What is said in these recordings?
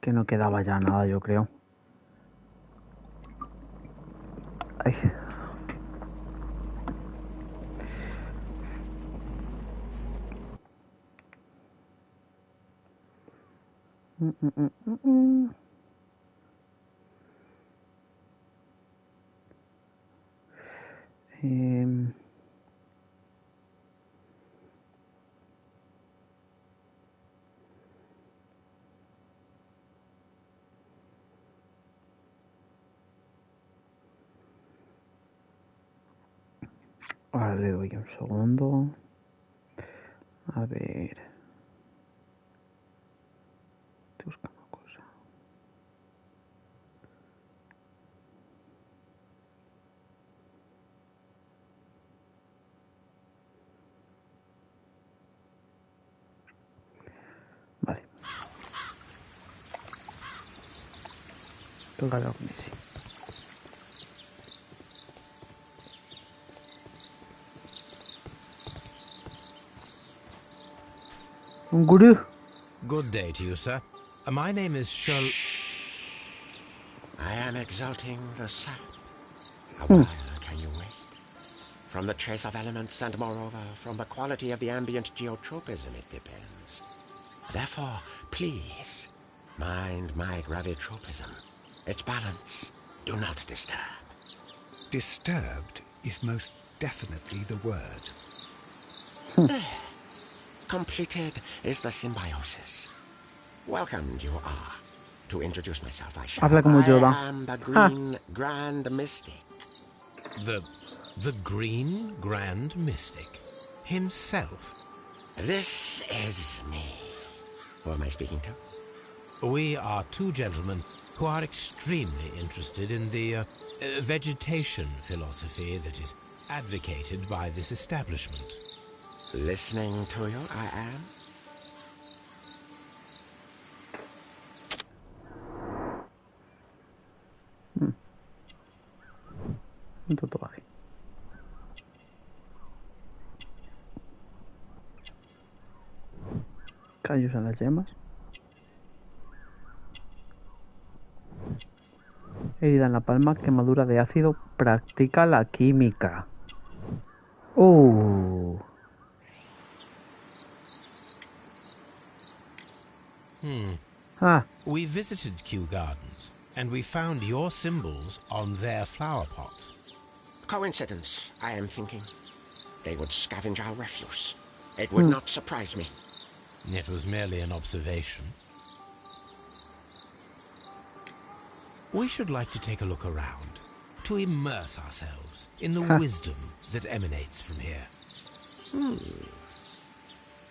que no quedaba ya nada, yo creo. Ay. Ahora le doy un segundo. A ver. Estoy buscando una cosa. Vale. Toca la sí. Un gurú. Good day to you, sir. My name is Sherlock. I am exalting the sap. A while can you wait? From the trace of elements and moreover from the quality of the ambient geotropism it depends. Therefore, please, mind my gravitropism. Its balance, do not disturb. Disturbed is most definitely the word. There. Completed is the symbiosis. Welcomed you are. To introduce myself, I shall. Habla como Yoda. I am the Green Grand Mystic. The Green Grand Mystic himself. This is me. Who am I speaking to? We are two gentlemen who are extremely interested in the vegetation philosophy that is advocated by this establishment. Listening to you, I am. Un tatuaje. Callos en las yemas. Herida en la palma, quemadura de ácido. Practica la química. We visited Kew Gardens, and we found your symbols on their flower pots. Coincidence, I am thinking. They would scavenge our refuse. It would not surprise me. It was merely an observation. We should like to take a look around, to immerse ourselves in the wisdom that emanates from here.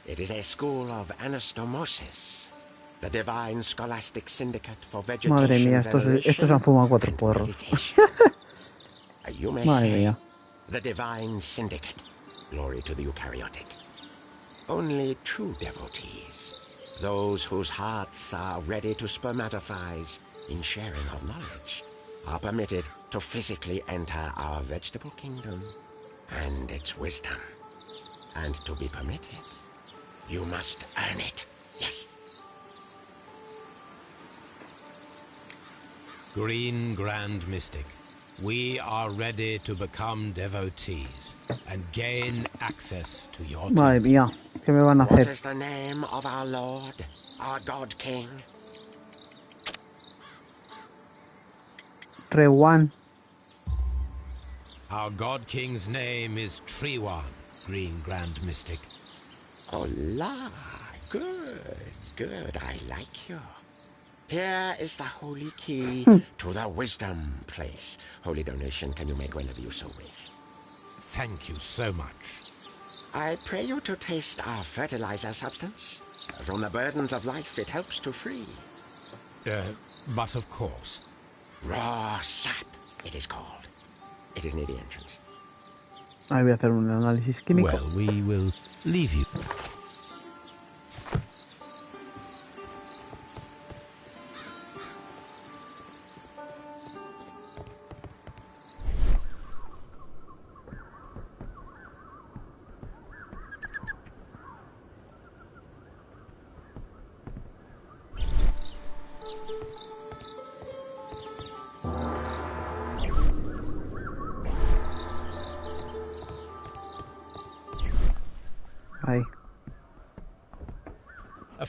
It is a school of anastomosis, the divine scholastic syndicate for vegetation. Madre mía, estos han fumado 4 porros. You may Madre say, mía. the divine syndicate. Glory to the eukaryotic. Only true devotees, those whose hearts are ready to spermatophize in sharing of knowledge, are permitted to physically enter our vegetable kingdom and its wisdom. And to be permitted, you must earn it. Yes. Green Grand Mystic, we are ready to become devotees and gain access to your Madre mía, ¿qué me van a What hacer? is the name of our Lord, our God King? Rewan. Our God King's name is Trewan, Green Grand Mystic. Oh la, good, good, I like you. Here is the holy key to the wisdom place. Holy donation can you make whenever you so wish. Thank you so much. I pray you to taste our fertilizer substance. From the burdens of life it helps to free. But of course. Raw sap, it is called. It is near the entrance. Ahí voy a hacer un análisis químico. Well, we will leave you.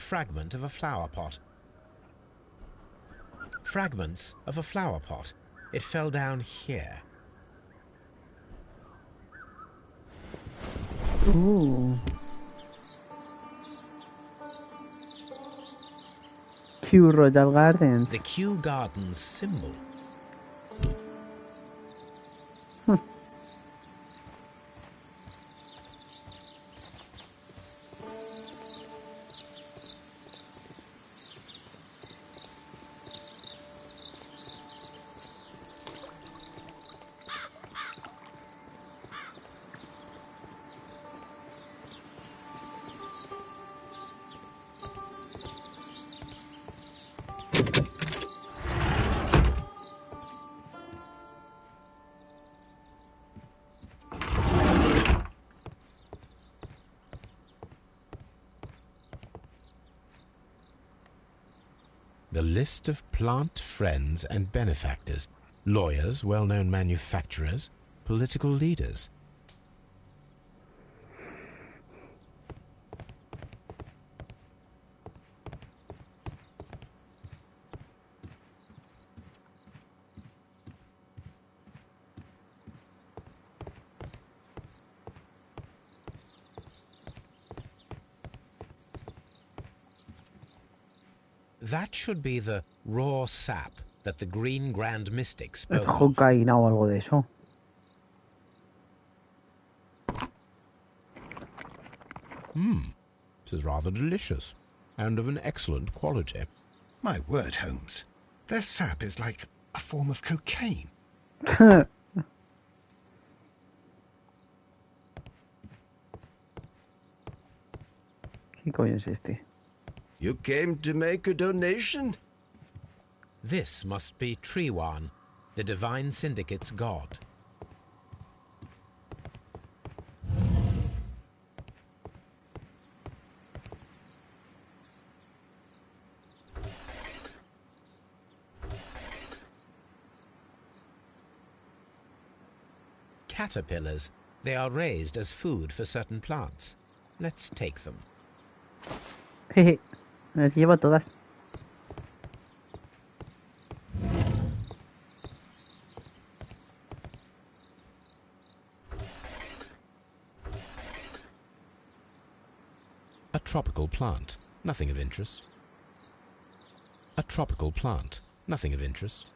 fragment of a flower pot. Fragments of a flower pot. It fell down here. Ooh. Kew Royal Gardens. The Kew Gardens symbol. The list of plant friends and benefactors, lawyers, well-known manufacturers, political leaders. That should be the raw sap that the Green Grand Mystic Es spoke of. cocaína o algo de eso. This is rather delicious and of an excellent quality. My word, Holmes. Their sap is like a form of cocaine. ¿Qué coño es este? You came to make a donation? This must be Triwan, the Divine Syndicate's god. Caterpillars. They are raised as food for certain plants. Let's take them. Jeje. Me las llevo todas. A tropical plant. Nothing of interest. A tropical plant. Nothing of interest.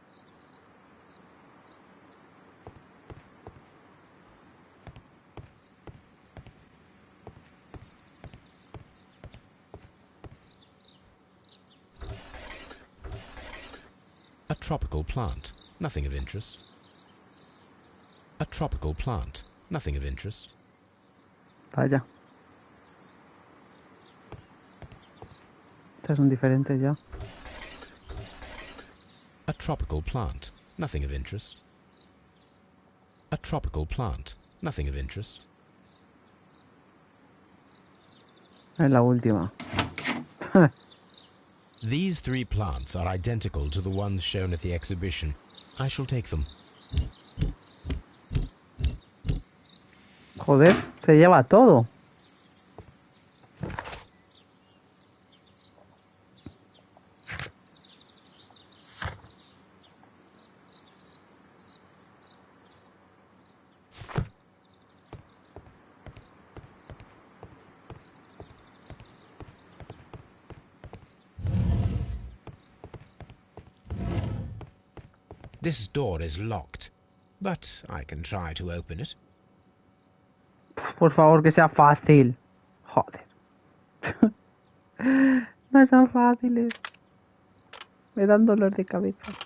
A tropical plant. Nothing of interest. A tropical plant. Nothing of interest. Vaya. Estas son diferentes ya. A tropical plant. Nothing of interest. A tropical plant. Nothing of interest. Es la última. These three plants are identical to the ones shown at the exhibition. I shall take them. Joder, se lleva todo. This door is locked, but I can try to open it. Por favor, que sea fácil. Joder. No son fáciles. Me dan dolor de cabeza.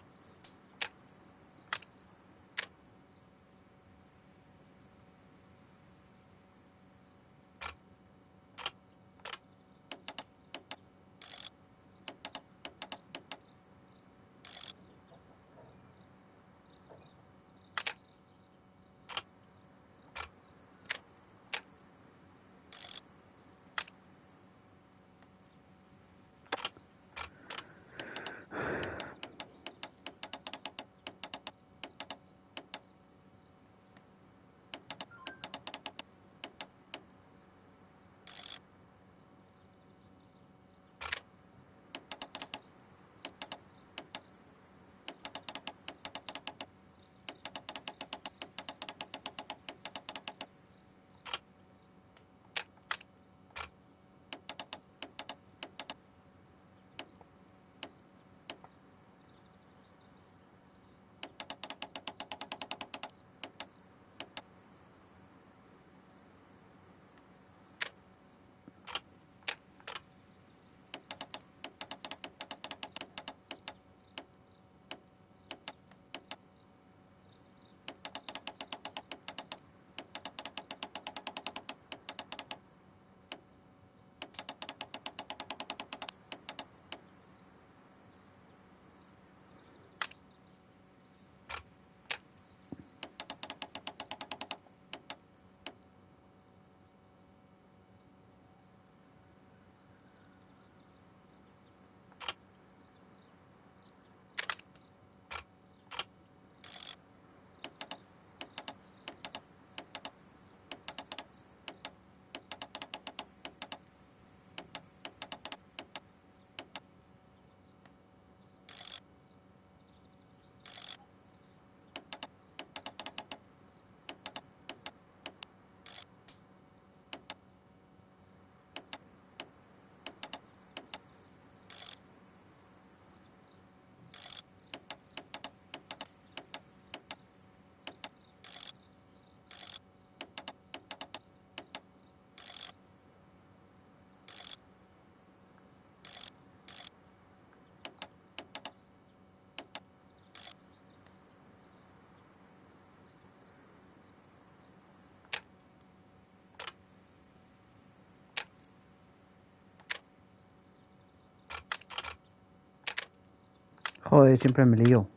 Joder, siempre me lío.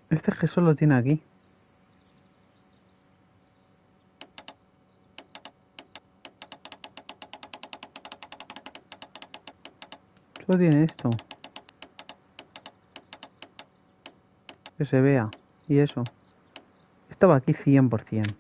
Este es que solo tiene aquí. Solo tiene esto. Que se vea. Y eso. Estaba aquí 100%.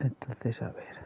Entonces, a ver.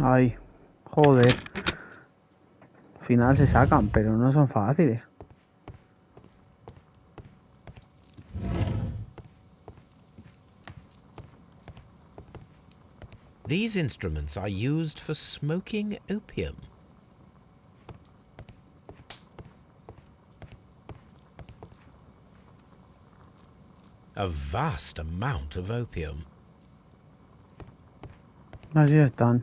Ay, joder. Al final se sacan, pero no son fáciles. These instruments are used for smoking opium. A vast amount of opium. Así están.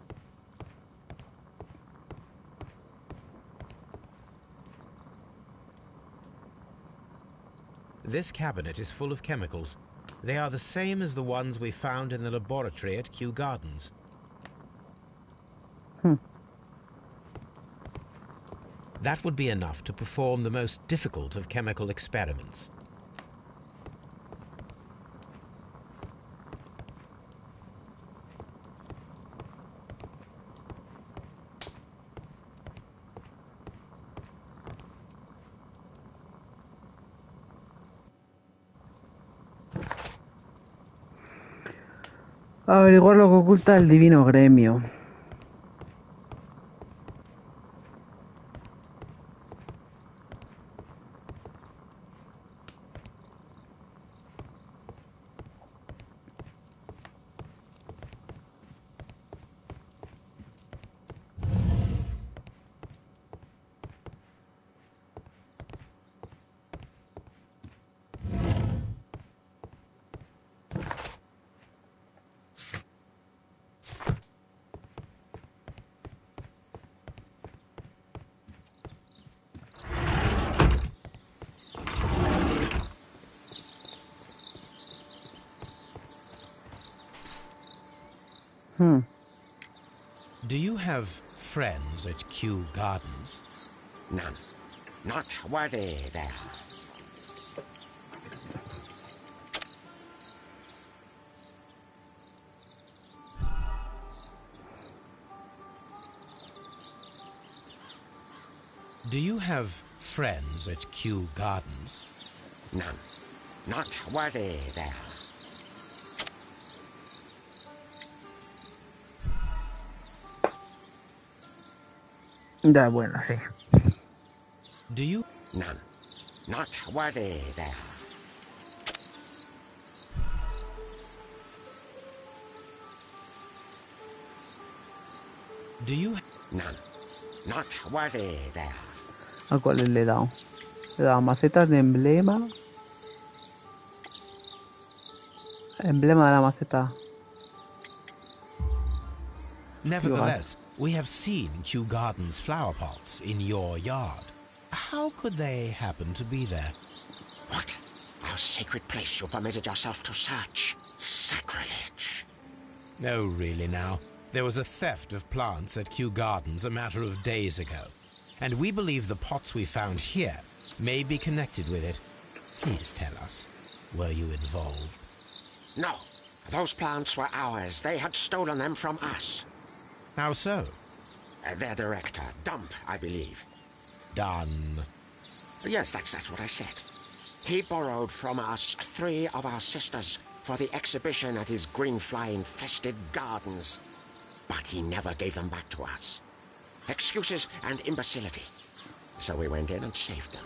This cabinet is full of chemicals. They are the same as the ones we found in the laboratory at Kew Gardens. That would be enough to perform the most difficult of chemical experiments. Averiguar lo que oculta el divino gremio. Do you have friends at Kew Gardens? None. Not worthy there. Do you have friends at Kew Gardens? None. Not worthy there. Ya, bueno, sí. Do you? None. Not worthy there. Do you? None. Not worthy there. ¿A cuáles le he dado? Le he dado macetas de emblema. Emblema de la maceta. Nevertheless, we have seen Kew Gardens flower pots in your yard. How could they happen to be there? What? Our sacred place you permitted yourself to search? Sacrilege. No, really now. There was a theft of plants at Kew Gardens a matter of days ago, and we believe the pots we found here may be connected with it. Please tell us, were you involved? No. Those plants were ours. They had stolen them from us. How so? Their director, Dump, I believe. Done. Yes, that's what I said. He borrowed from us 3 of our sisters for the exhibition at his green-fly-infested gardens. But he never gave them back to us. Excuses and imbecility. So we went in and saved them.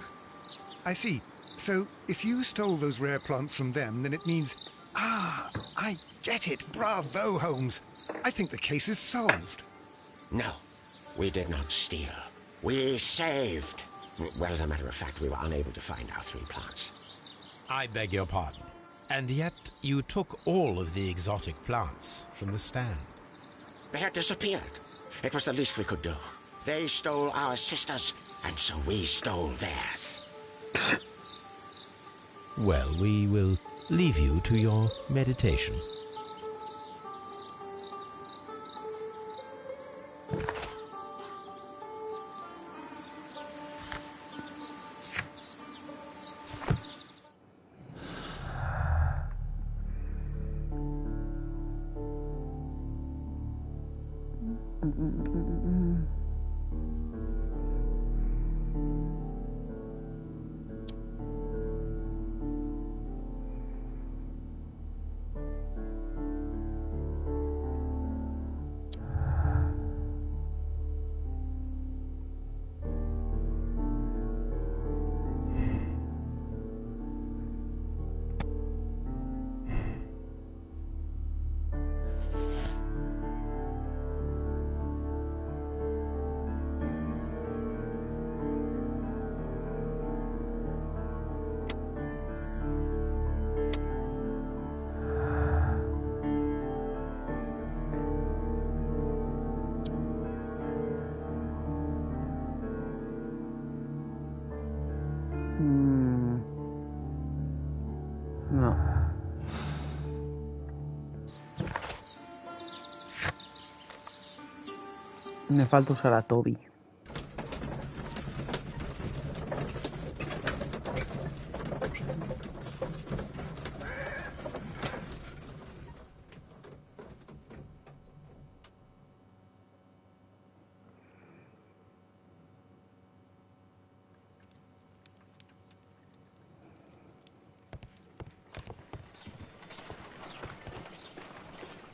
I see. So, if you stole those rare plants from them, then it means... Ah, I get it. Bravo, Holmes. I think the case is solved. No, we did not steal. We saved. Well, as a matter of fact, we were unable to find our 3 plants. I beg your pardon. And yet you took all of the exotic plants from the stand. They had disappeared. It was the least we could do. They stole our sisters, and so we stole theirs. Well, we will leave you to your meditation. No. Me falta usar a Toby.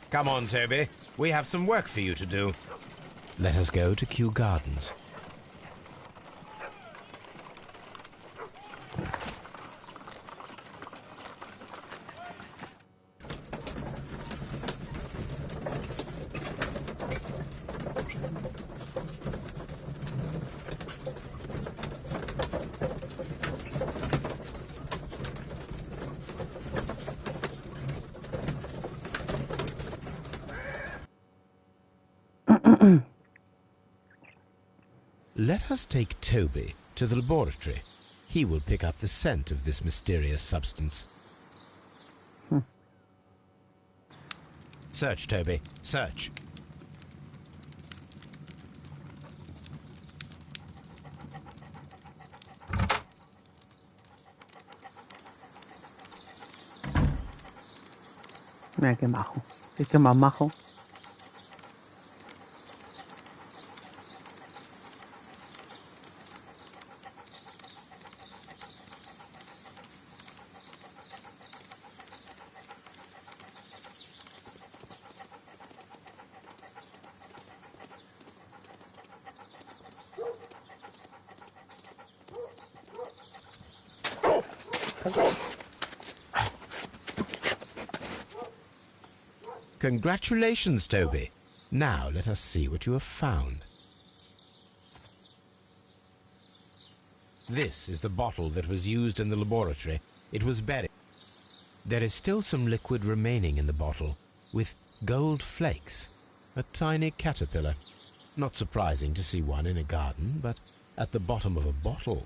Come on, Toby. We have some work for you to do. Let us go to Kew Gardens. Let us take Toby to the laboratory. He will pick up the scent of this mysterious substance. Search, Toby. Search. Mira qué majo. Es que más majo. Congratulations, Toby. Now let us see what you have found. This is the bottle that was used in the laboratory. It was buried. There is still some liquid remaining in the bottle, with gold flakes. A tiny caterpillar. Not surprising to see one in a garden, but at the bottom of a bottle.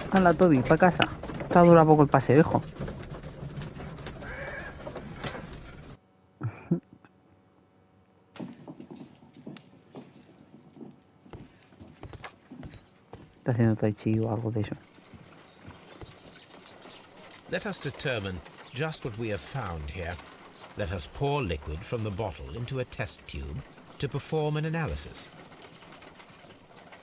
Hala, Toby, para casa. Está dura poco el paseo, hijo. Está haciendo tai chi o algo de eso. Let us determine just what we have found here. Let us pour liquid from the bottle into a test tube to perform an analysis.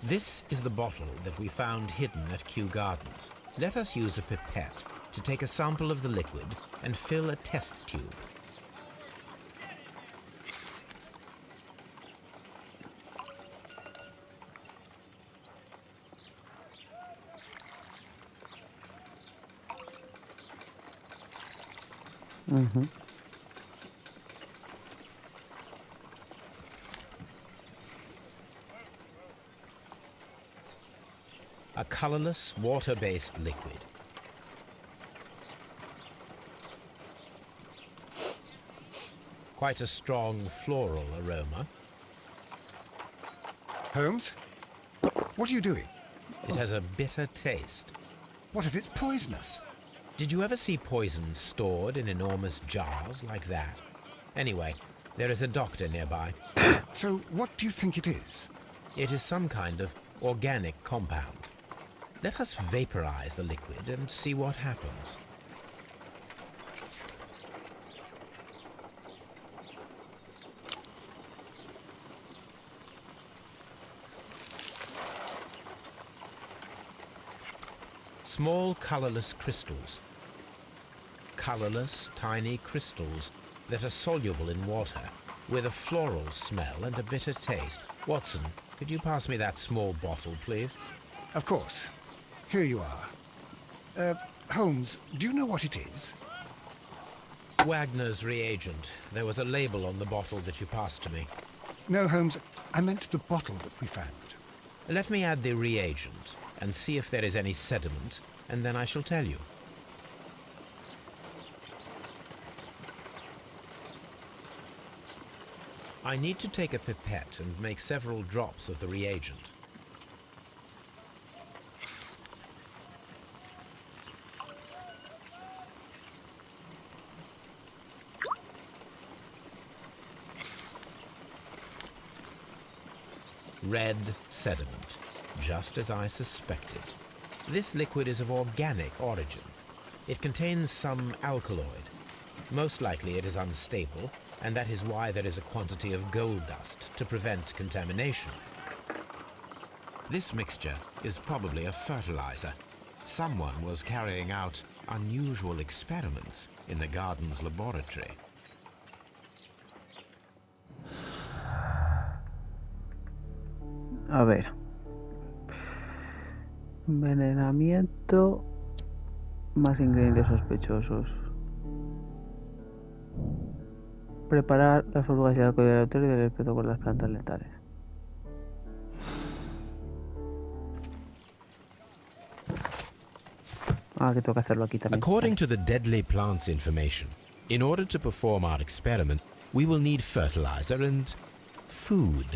This is the bottle that we found hidden at Kew Gardens. Let us use a pipette to take a sample of the liquid and fill a test tube. A colorless, water-based liquid. Quite a strong floral aroma. Holmes? What are you doing? It has a bitter taste. What if it's poisonous? Did you ever see poison stored in enormous jars like that? Anyway, there is a doctor nearby. So what do you think it is? It is some kind of organic compound. Let us vaporize the liquid and see what happens. Small colorless crystals. Colorless, tiny crystals that are soluble in water, with a floral smell and a bitter taste. Watson, could you pass me that small bottle, please? Of course. Here you are. Holmes, do you know what it is? Wagner's reagent. There was a label on the bottle that you passed to me. No, Holmes, I meant the bottle that we found. Let me add the reagent and see if there is any sediment, and then I shall tell you. I need to take a pipette and make several drops of the reagent. Red sediment, just as I suspected. This liquid is of organic origin. It contains some alkaloid. Most likely it is unstable, and that is why there is a quantity of gold dust to prevent contamination. This mixture is probably a fertilizer. Someone was carrying out unusual experiments in the garden's laboratory. A ver. Envenenamiento. Más ingredientes sospechosos. Preparar las burbujas y el alcohol del autor y del respeto con las plantas letales. Ah, que tengo que hacerlo aquí también. According to the deadly plants information, in order to perform our experiment, we will need fertilizer and food.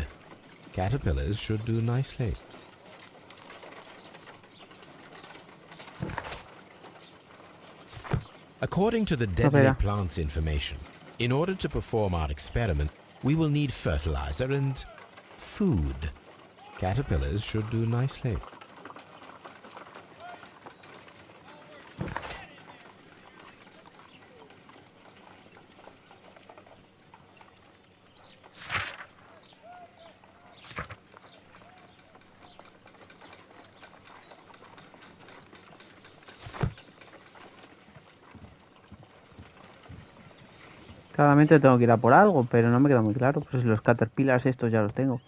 Caterpillars should do nicely. According to the deadly Espera. plants information, in order to perform our experiment, we will need fertilizer and food. Caterpillars should do nicely. Claramente tengo que ir a por algo, pero no me queda muy claro. Pues los caterpillars estos ya los tengo.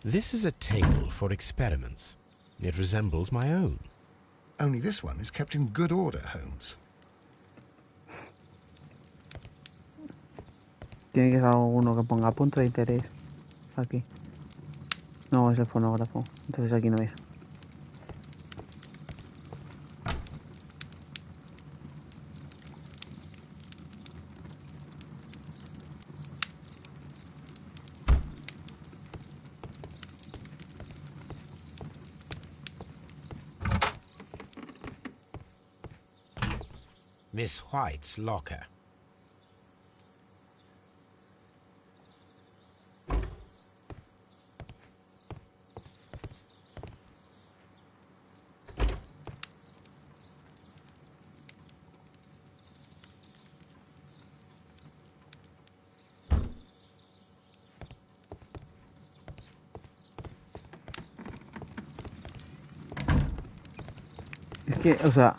This is a table for experiments. It resembles my own. Only this one is kept in good order, Holmes. Tiene que ser alguno que ponga punto de interés. Aquí. No, es el fonógrafo. Entonces aquí no es. Miss White's locker. Es que, o sea...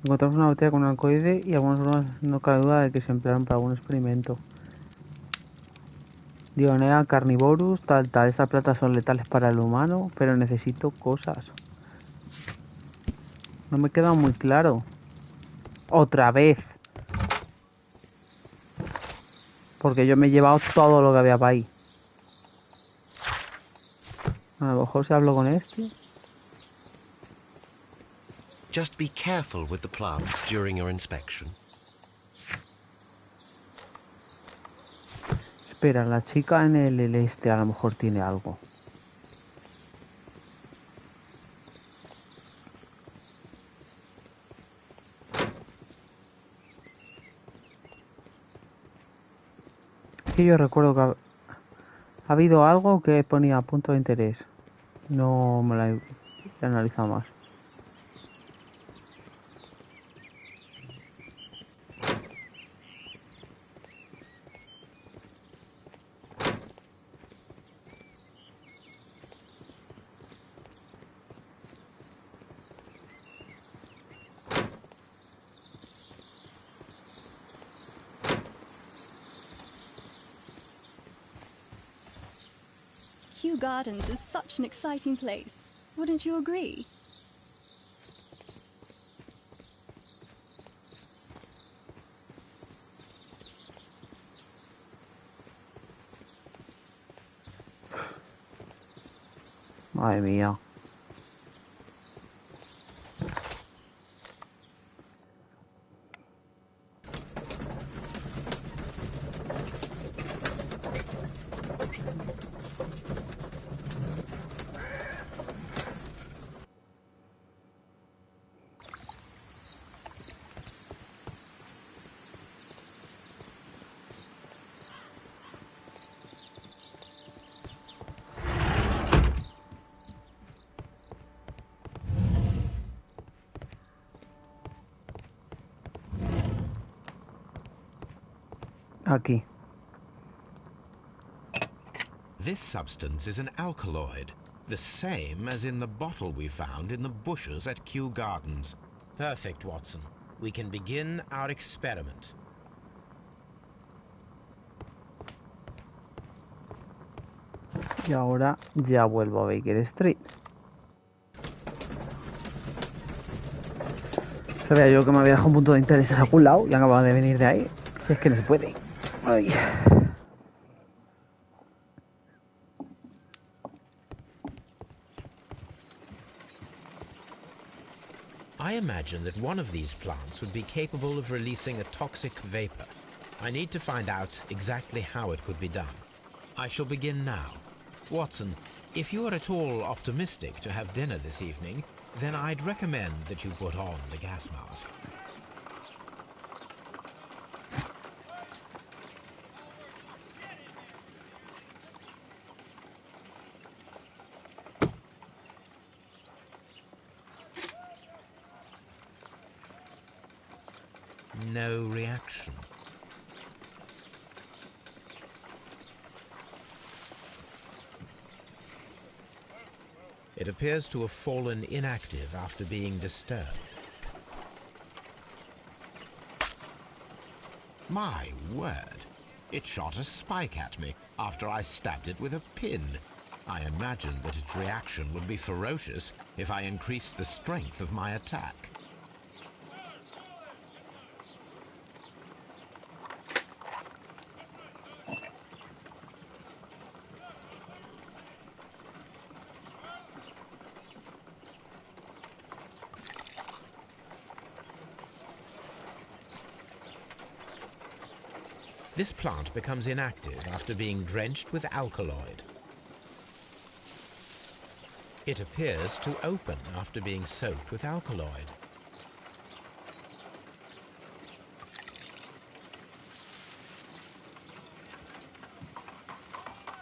Encontramos una botella con un alcohide y algunas formas no cabe duda de que se emplearon para algún experimento. Dionea carnivorus, tal. Estas plantas son letales para el humano, pero necesito cosas. No me queda muy claro. Otra vez. Porque yo me he llevado todo lo que había para ahí. A lo mejor si hablo con este. Just be careful with the plants during your inspection. Espera, la chica en el este a lo mejor tiene algo. Es que yo recuerdo que ha habido algo que ponía punto de interés. No me la he analizado más. Kew Gardens is such an exciting place. Wouldn't you agree? Madre mía. Aquí. This substance is an alkaloid, the same as in the bottle we found in the bushes at Kew Gardens. Perfect, Watson. We can begin our experiment. Y ahora ya vuelvo a Baker Street. Sabía yo que me había dejado un punto de interés en algún lado y acababa de venir de ahí. Si es que no se puede. Ay. I imagine that one of these plants would be capable of releasing a toxic vapor. I need to find out exactly how it could be done. I shall begin now. Watson, if you are at all optimistic to have dinner this evening, then I'd recommend that you put on the gas mask. No reaction. It appears to have fallen inactive after being disturbed. My word! It shot a spike at me after I stabbed it with a pin. I imagined that its reaction would be ferocious if I increased the strength of my attack. This plant becomes inactive after being drenched with alkaloid. It appears to open after being soaked with alkaloid.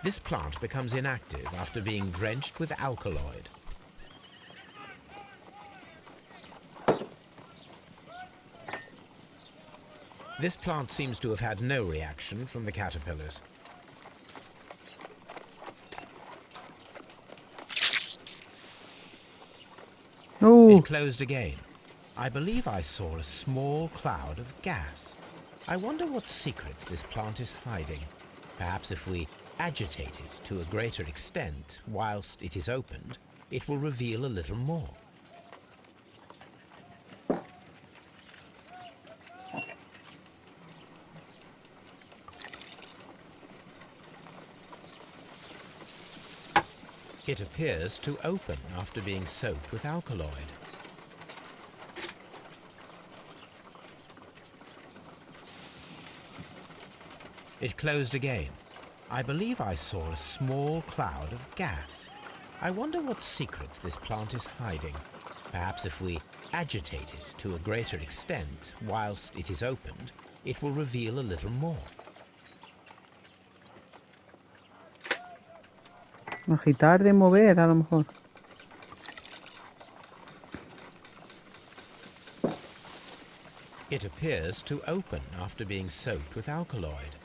This plant becomes inactive after being drenched with alkaloid. This plant seems to have had no reaction from the caterpillars. Ooh. It closed again. I believe I saw a small cloud of gas. I wonder what secrets this plant is hiding. Perhaps if we agitate it to a greater extent whilst it is opened, it will reveal a little more. It appears to open after being soaked with alkaloid. It closed again. I believe I saw a small cloud of gas. I wonder what secrets this plant is hiding. Perhaps if we agitate it to a greater extent whilst it is opened, it will reveal a little more. Agitar de mover, a lo mejor. It appears to open after being soaked with alkaloid.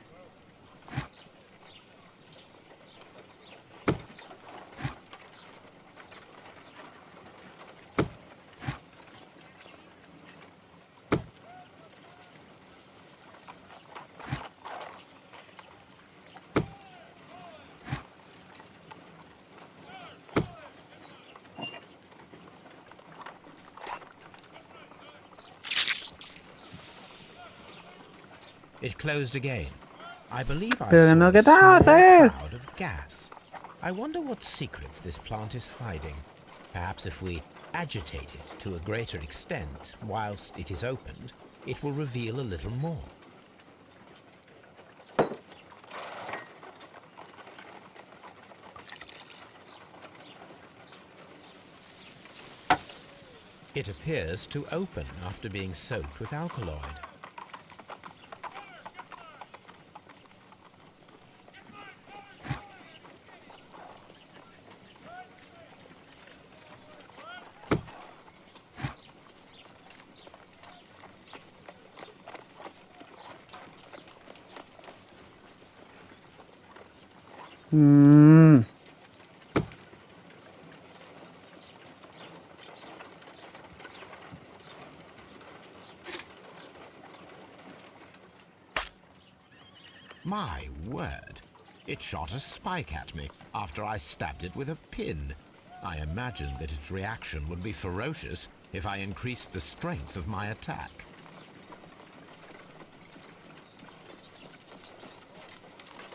It closed again. I believe I Pero saw no, a ¿qué te small haces? cloud of gas. I wonder what secrets this plant is hiding. Perhaps if we agitate it to a greater extent whilst it is opened, it will reveal a little more. It appears to open after being soaked with alkaloid. Mmm. My word. It shot a spike at me after I stabbed it with a pin. I imagined that its reaction would be ferocious if I increased the strength of my attack.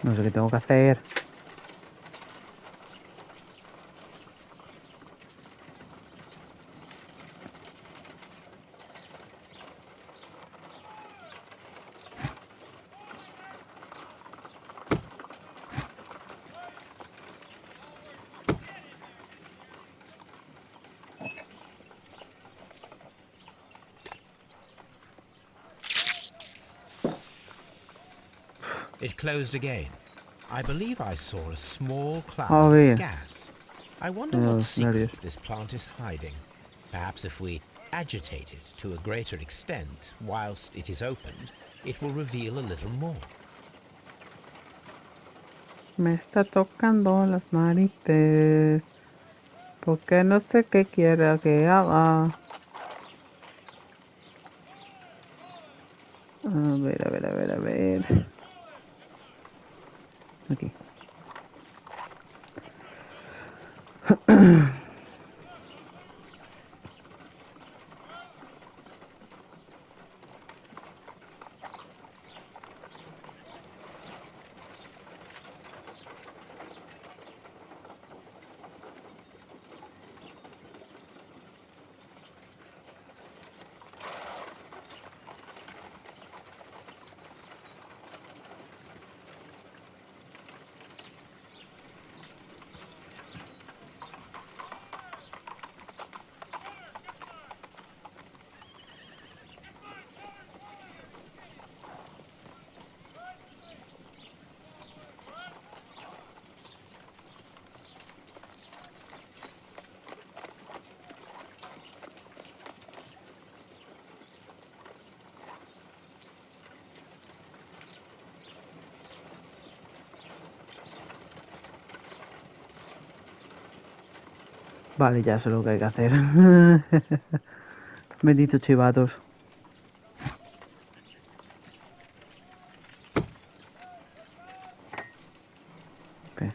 No sé qué tengo que hacer. It closed again. I believe I saw a small cloud A ver. of gas. I wonder what secrets this plant is hiding. Perhaps if we agitate it to a greater extent whilst it is opened, it will reveal a little more. Me está tocando las narices. Porque no sé qué quiera que haga. A ver, a ver, a ver, a ver. Aquí. Vale, ya sé lo que hay que hacer. Benditos chivatos. Okay.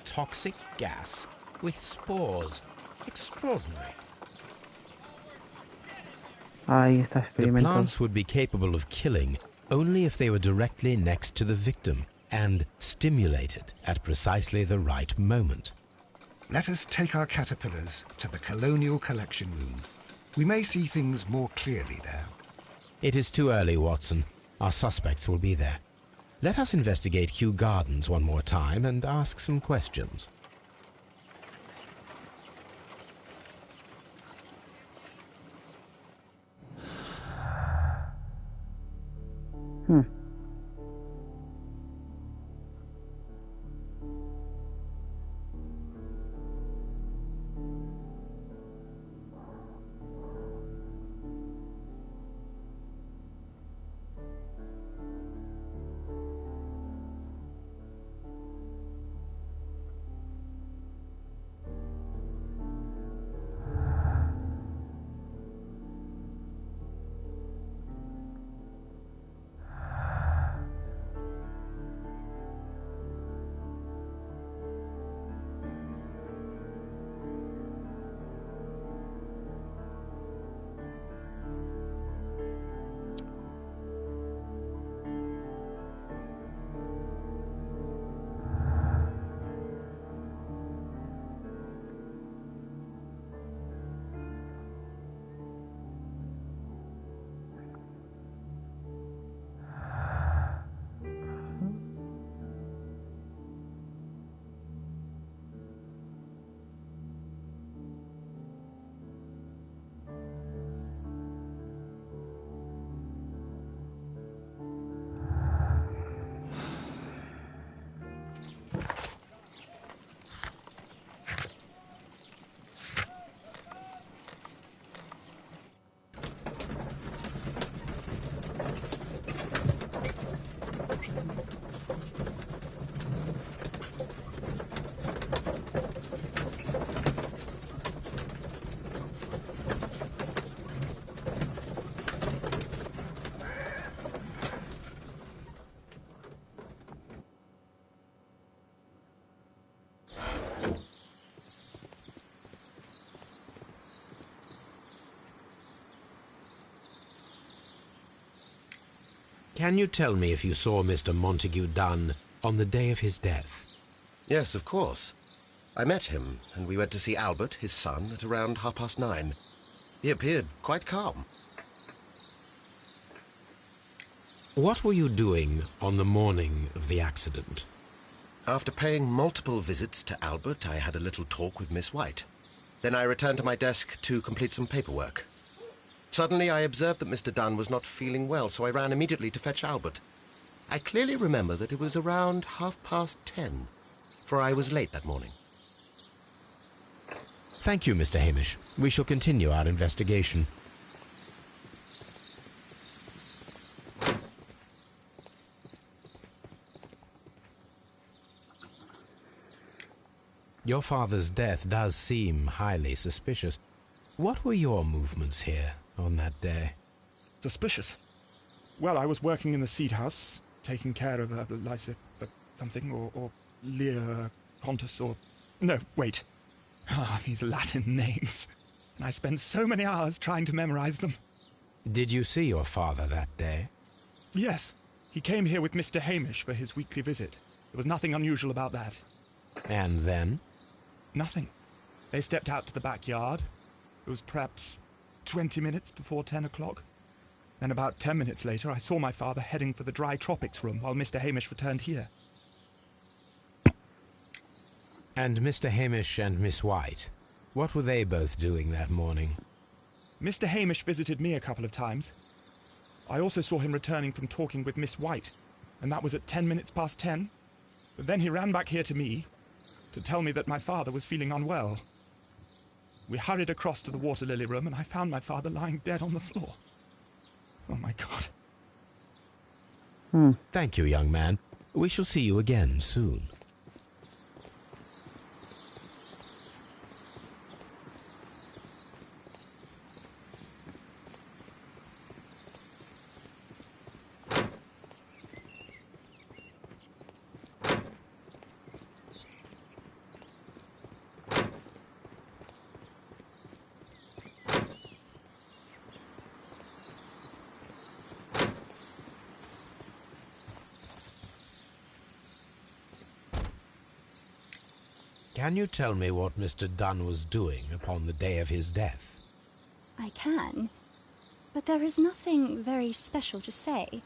Toxic gas with spores. Extraordinary. Ahí está The experimentado. plants would be capable of killing only if they were directly next to the victim and stimulated at precisely the right moment. Let us take our caterpillars to the Colonial Collection Room. We may see things more clearly there. It is too early, Watson. Our suspects will be there. Let us investigate Kew Gardens one more time and ask some questions. Can you tell me if you saw Mr. Montague Dunn on the day of his death? Yes, of course. I met him, and we went to see Albert, his son, at around 9:30. He appeared quite calm. What were you doing on the morning of the accident? After paying multiple visits to Albert, I had a little talk with Miss White. Then I returned to my desk to complete some paperwork. Suddenly I observed that Mr. Dunn was not feeling well, so I ran immediately to fetch Albert. I clearly remember that it was around 10:30, for I was late that morning. Thank you, Mr. Hamish. We shall continue our investigation. Your father's death does seem highly suspicious. What were your movements here on that day? Suspicious? Well, I was working in the seed house, taking care of Lysa something, or Lear Pontus, or... No, wait. Ah, these Latin names. And I spent so many hours trying to memorize them. Did you see your father that day? Yes. He came here with Mr. Hamish for his weekly visit. There was nothing unusual about that. And then? Nothing. They stepped out to the backyard. It was perhaps 20 minutes before 10 o'clock. Then about 10 minutes later, I saw my father heading for the dry tropics room while Mr. Hamish returned here. And Mr. Hamish and Miss White, what were they both doing that morning? Mr. Hamish visited me a couple of times. I also saw him returning from talking with Miss White, and that was at 10 minutes past 10. But then he ran back here to me to tell me that my father was feeling unwell. We hurried across to the water lily room, and I found my father lying dead on the floor. Oh, my God. Thank you, young man. We shall see you again soon. Can you tell me what Mr. Dunn was doing upon the day of his death? I can, but there is nothing very special to say.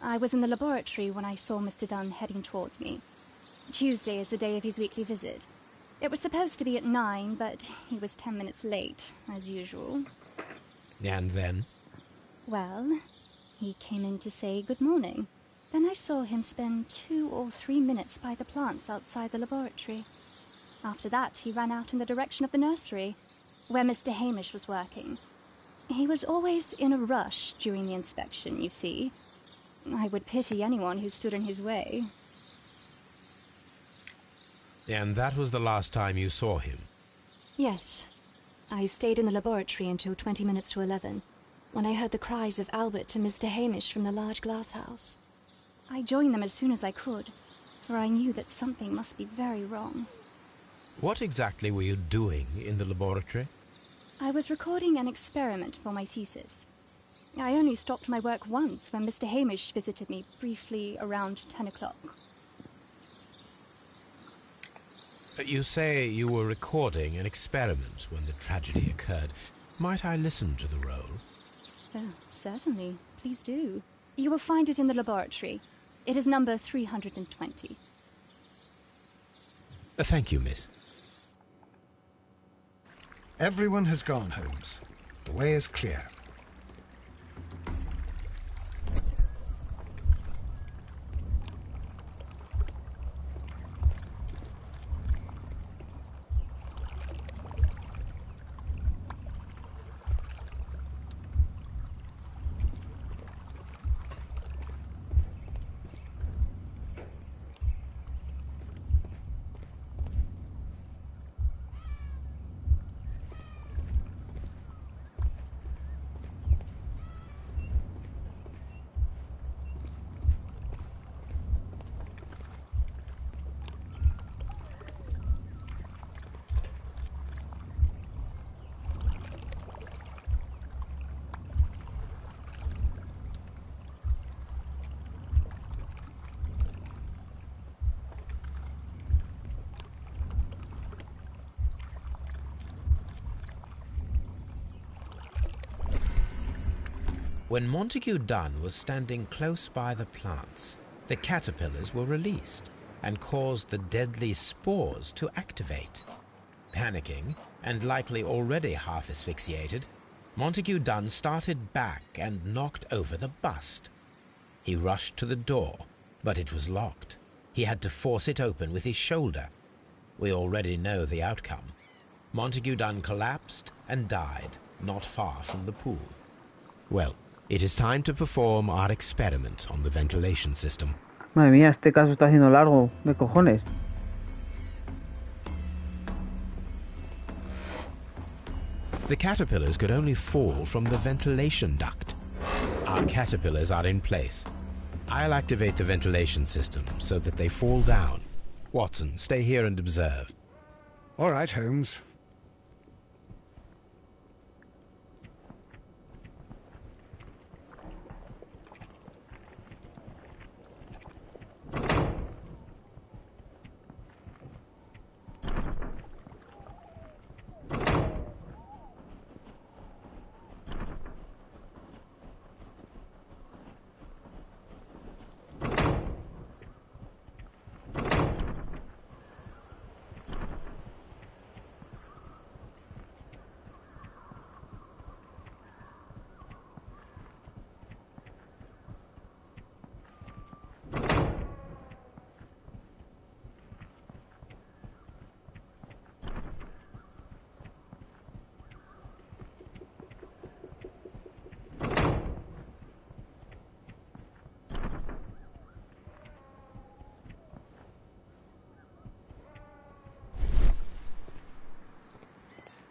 I was in the laboratory when I saw Mr. Dunn heading towards me. Tuesday is the day of his weekly visit. It was supposed to be at 9, but he was 10 minutes late, as usual. And then? Well, he came in to say good morning. Then I saw him spend 2 or 3 minutes by the plants outside the laboratory. After that, he ran out in the direction of the nursery, where Mr. Hamish was working. He was always in a rush during the inspection, you see. I would pity anyone who stood in his way. And that was the last time you saw him? Yes. I stayed in the laboratory until 20 minutes to 11, when I heard the cries of Albert and Mr. Hamish from the large glass house. I joined them as soon as I could, for I knew that something must be very wrong. What exactly were you doing in the laboratory? I was recording an experiment for my thesis. I only stopped my work once when Mr. Hamish visited me briefly around 10 o'clock. You say you were recording an experiment when the tragedy occurred. Might I listen to the roll? Certainly. Please do. You will find it in the laboratory. It is number 320. Thank you, miss. Everyone has gone, Holmes. The way is clear. When Montague Dunn was standing close by the plants, the caterpillars were released and caused the deadly spores to activate. Panicking, and likely already half asphyxiated, Montague Dunn started back and knocked over the bust. He rushed to the door, but it was locked. He had to force it open with his shoulder. We already know the outcome. Montague Dunn collapsed and died not far from the pool. Well, it is time to perform our experiment on the ventilation system. Madre mía, este caso está haciendo largo, de cojones. The caterpillars could only fall from the ventilation duct. Our caterpillars are in place. I'll activate the ventilation system so that they fall down. Watson, stay here and observe. All right, Holmes.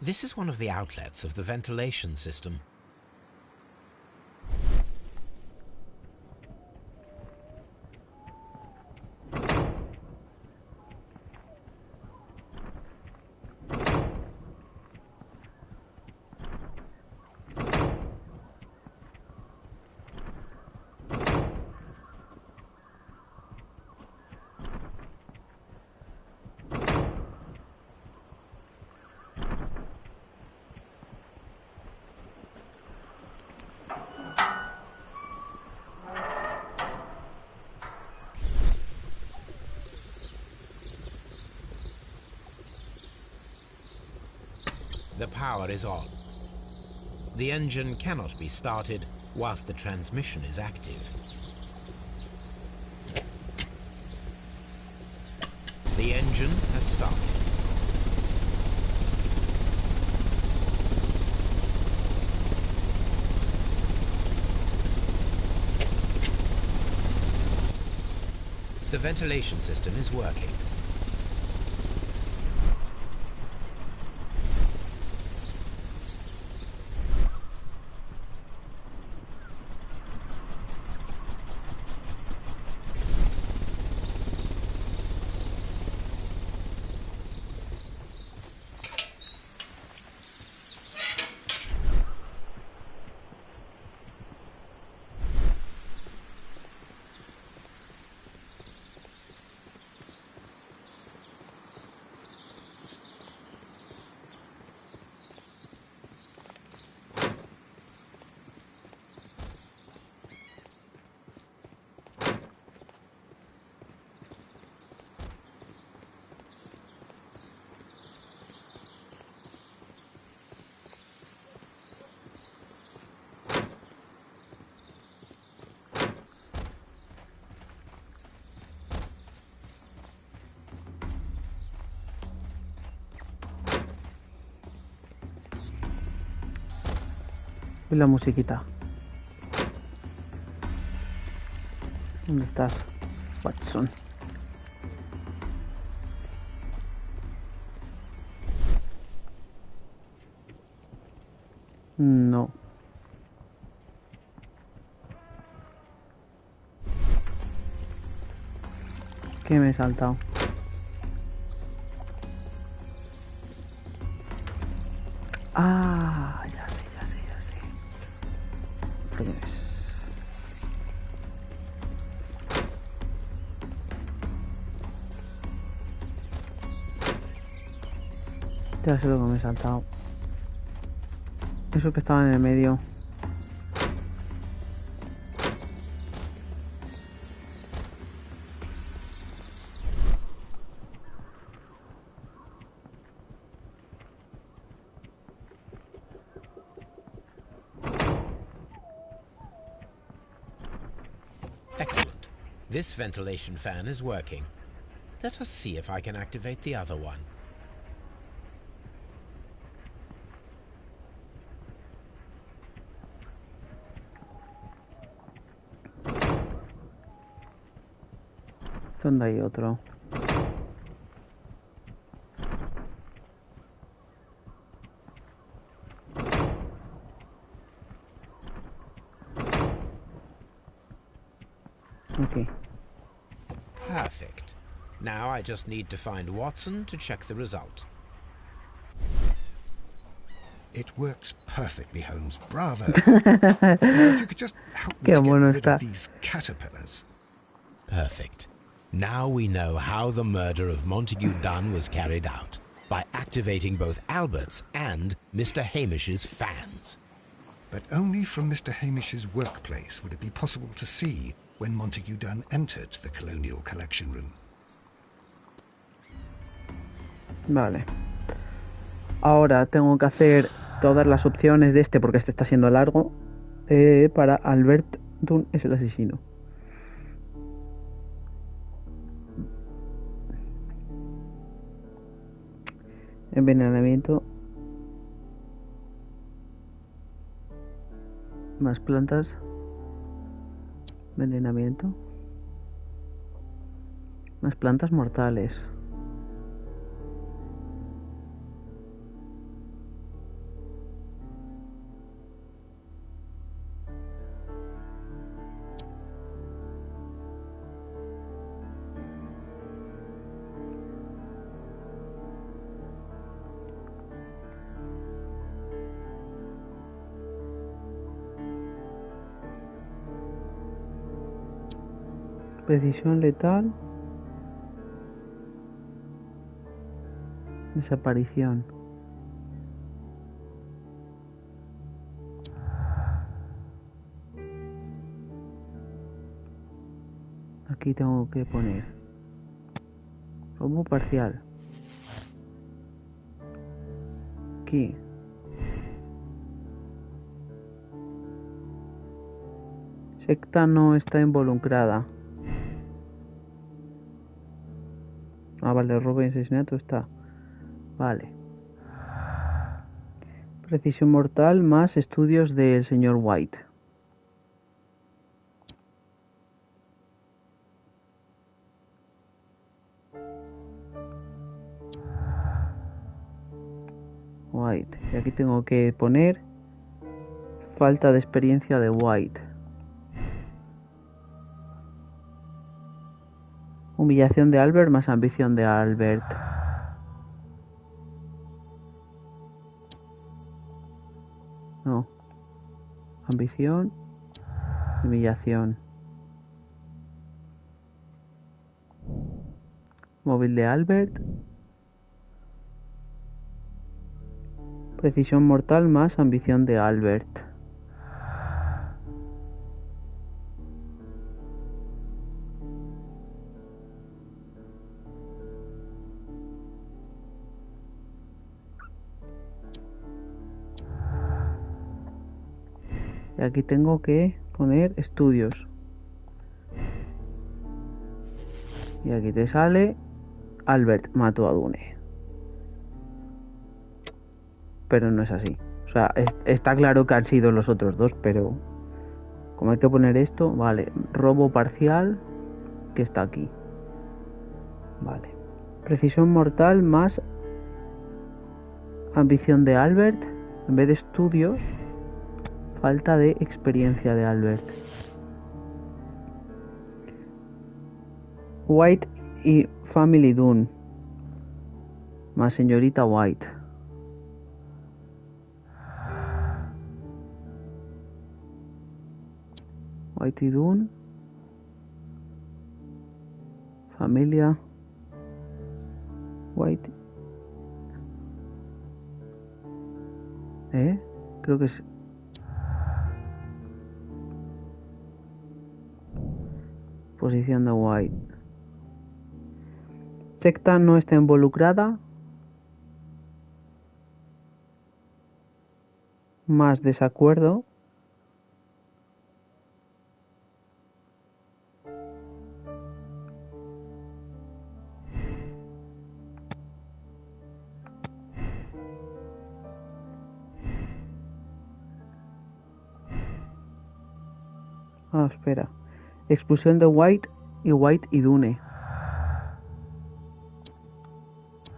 This is one of the outlets of the ventilation system. The power is on. The engine cannot be started whilst the transmission is active. The engine has started. The ventilation system is working. Y la musiquita. ¿Dónde estás, Watson? No. ¿Qué me he saltado? Ah, ya sé. Pues... ya sé lo que me he saltado. Eso que estaba en el medio. This ventilation fan is working. Let us see if I can activate the other one. ¿Dónde hay otro? Okay. Perfect. Now I just need to find Watson to check the result. It works perfectly, Holmes. Bravo. Now, if you could just help me Qué to get bueno rid está. of these caterpillars. Perfect. Now we know how the murder of Montague Dunn was carried out, by activating both Albert's and Mr. Hamish's fans. But only from Mr. Hamish's workplace would it be possible to see when Montague Dunn entered the Colonial Collection Room. Vale. Ahora tengo que hacer todas las opciones de este, porque este está siendo largo, para Albert Dunn es el asesino. Envenenamiento. Más plantas. Envenenamiento. Más plantas mortales. Precisión letal. Desaparición. Aquí tengo que poner robo parcial. Aquí. Secta no está involucrada. Ah, vale, robo y asesinato está. Vale. Precisión mortal más estudios del señor White. White. Y aquí tengo que poner falta de experiencia de White. Humillación de Albert más ambición de Albert. No. Ambición. Humillación. Móvil de Albert. Precisión mortal más ambición de Albert. Y aquí tengo que poner estudios. Y aquí te sale Albert mató a Dune. Pero no es así. O sea, está claro que han sido los otros dos, pero como hay que poner esto, vale. Robo parcial, que está aquí. Vale. Precisión mortal más ambición de Albert. En vez de estudios, falta de experiencia de Albert. White y Family Dunn. Más señorita White. White y Dunn. Familia. White. Creo que es... Posición de White. Secta no está involucrada. Más desacuerdo. Ah, espera. Expulsión de White y Dune.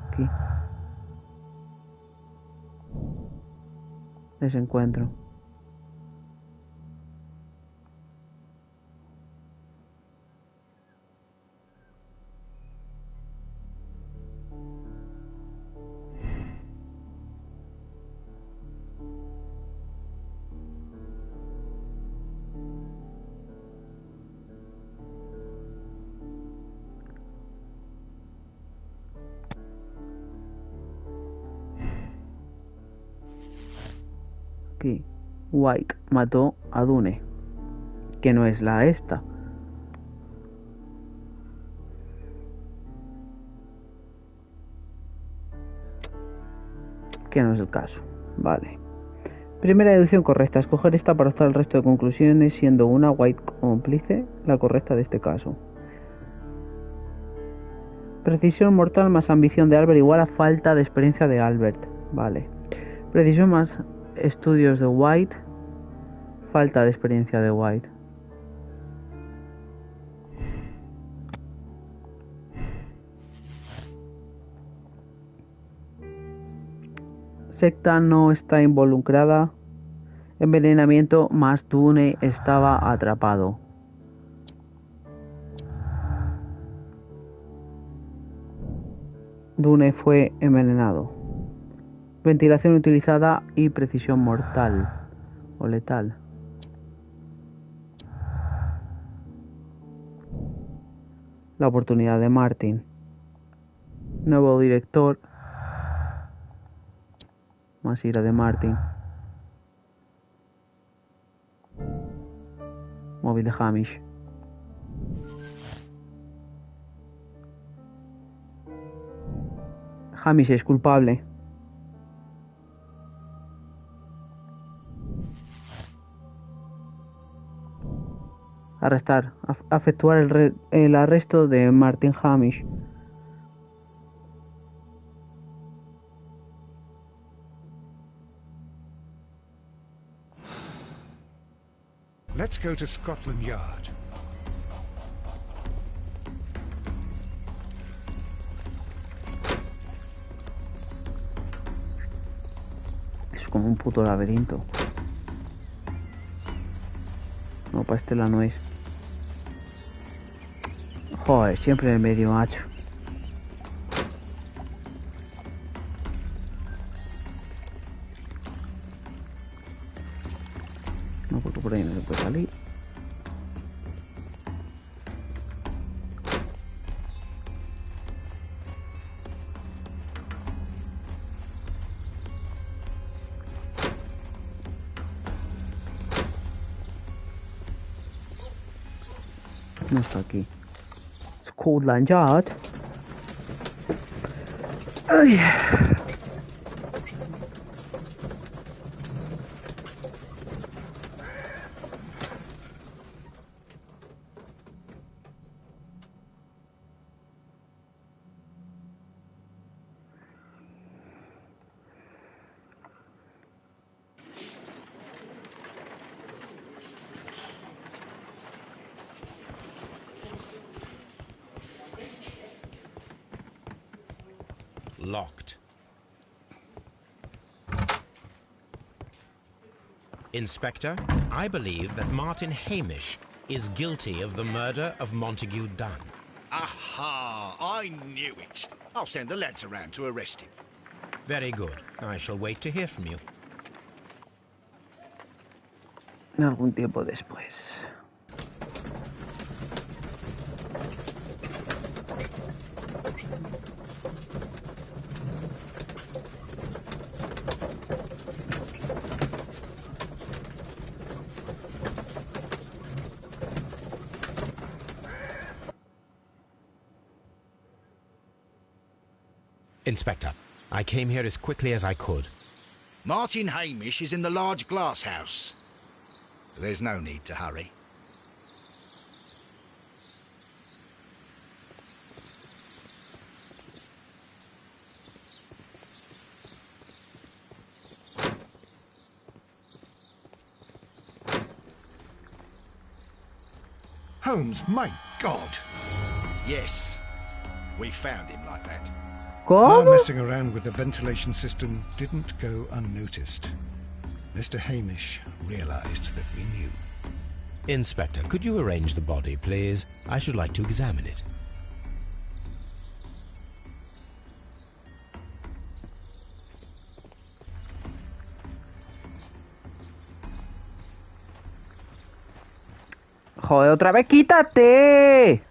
Aquí. Desencuentro. Aquí. White mató a Dune, que no es la esta. Que no es el caso. Vale. Primera deducción correcta. Escoger esta para optar el resto de conclusiones, siendo una White cómplice la correcta de este caso. Precisión mortal más ambición de Albert igual a falta de experiencia de Albert. Vale. Precisión más estudios de White. Falta de experiencia de White. Secta no está involucrada. Envenenamiento más Dune estaba atrapado. Dune fue envenenado. Ventilación utilizada y precisión mortal o letal. La oportunidad de Martin. Nuevo director. Más ira de Martin. Móvil de Hamish. Hamish es culpable. Arrestar. Efectuar el arresto de Martin Hamish. Let's go to Scotland Yard. Es como un puto laberinto. No, para este la no es. Joder, siempre en el medio, macho. No, porque por ahí no se puede salir. No está aquí. Scotland Yard. Ay. Locked. Inspector, I believe that Martin Hamish is guilty of the murder of Montague Dunn. Aha! I knew it. I'll send the lads around to arrest him. Very good. I shall wait to hear from you. Algún tiempo después. Inspector, I came here as quickly as I could. Martin Hamish is in the large glass house. There's no need to hurry. Holmes, my God. Yes, we found him like that. Our ¿Cómo? messing around with the ventilation system didn't go unnoticed. Mr. Hamish realized that we knew. Inspector, could you arrange the body, please? I should like to examine it. Joder, otra vez quítate.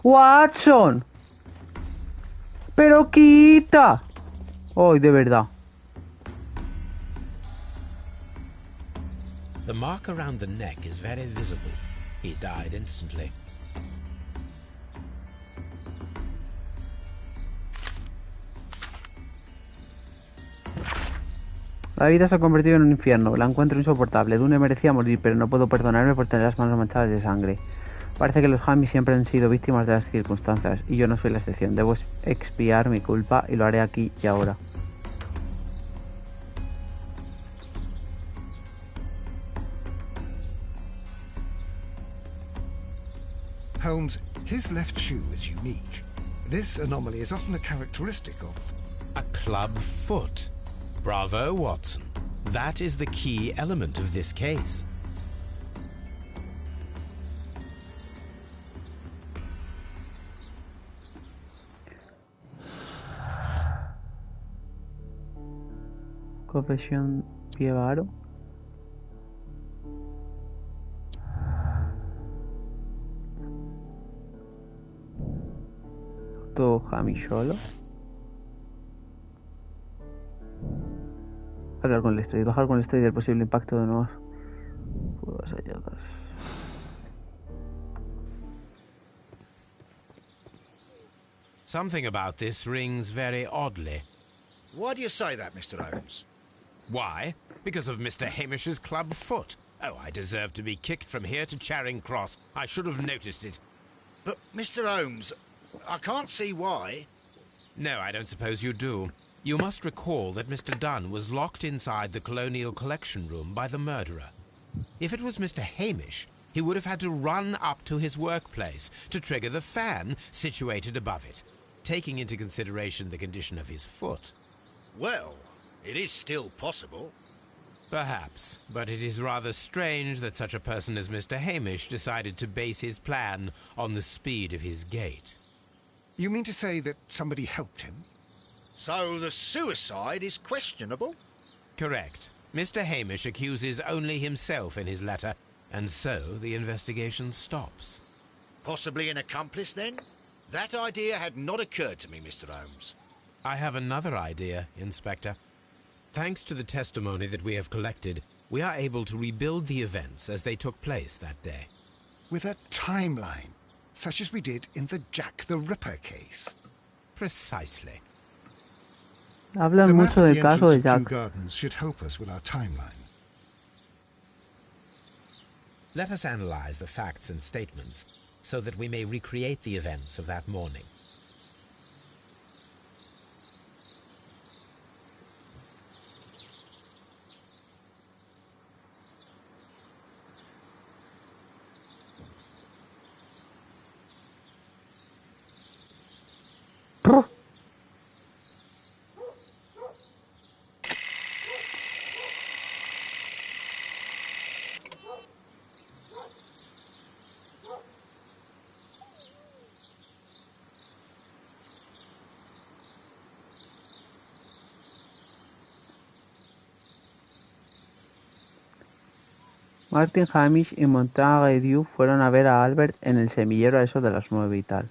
Watson. Pero quita. Ay, de verdad. The mark around the neck is very visible. He died instantly. La vida se ha convertido en un infierno. La encuentro insoportable. Dune merecía morir, pero no puedo perdonarme por tener las manos manchadas de sangre. Parece que los Hamish siempre han sido víctimas de las circunstancias, y yo no soy la excepción. Debo expiar mi culpa, y lo haré aquí y ahora. Holmes, his left shoe is unique. This anomaly is often a characteristic of... A club foot. Bravo, Watson. That is the key element of this case. Confesión pie varo. Todo Hamish solo. Hablar con el estrés, bajar con el estrés del posible impacto de nuevas fugas halladas. Something about this rings very oddly. Why do you say that, Mr. Holmes? Why? Because of Mr. Hamish's club foot. Oh, I deserve to be kicked from here to Charing Cross. I should have noticed it. But, Mr. Holmes, I can't see why. No, I don't suppose you do. You must recall that Mr. Dunn was locked inside the Colonial Collection Room by the murderer. If it was Mr. Hamish, he would have had to run up to his workplace to trigger the fan situated above it, taking into consideration the condition of his foot. Well, it is still possible. Perhaps, but it is rather strange that such a person as Mr. Hamish decided to base his plan on the speed of his gait. You mean to say that somebody helped him? So the suicide is questionable? Correct. Mr. Hamish accuses only himself in his letter, and so the investigation stops. Possibly an accomplice, then? That idea had not occurred to me, Mr. Holmes. I have another idea, Inspector. Thanks to the testimony that we have collected, we are able to rebuild the events as they took place that day. With a timeline, such as we did in the Jack the Ripper case. Precisely. Hablan The map mucho at del the caso de entrance of Kew Jack. Gardens should help us with our timeline. Let us analyze the facts and statements so that we may recreate the events of that morning. Martin Hamish y Montague fueron a ver a Albert en el semillero a eso de las 9 y tal.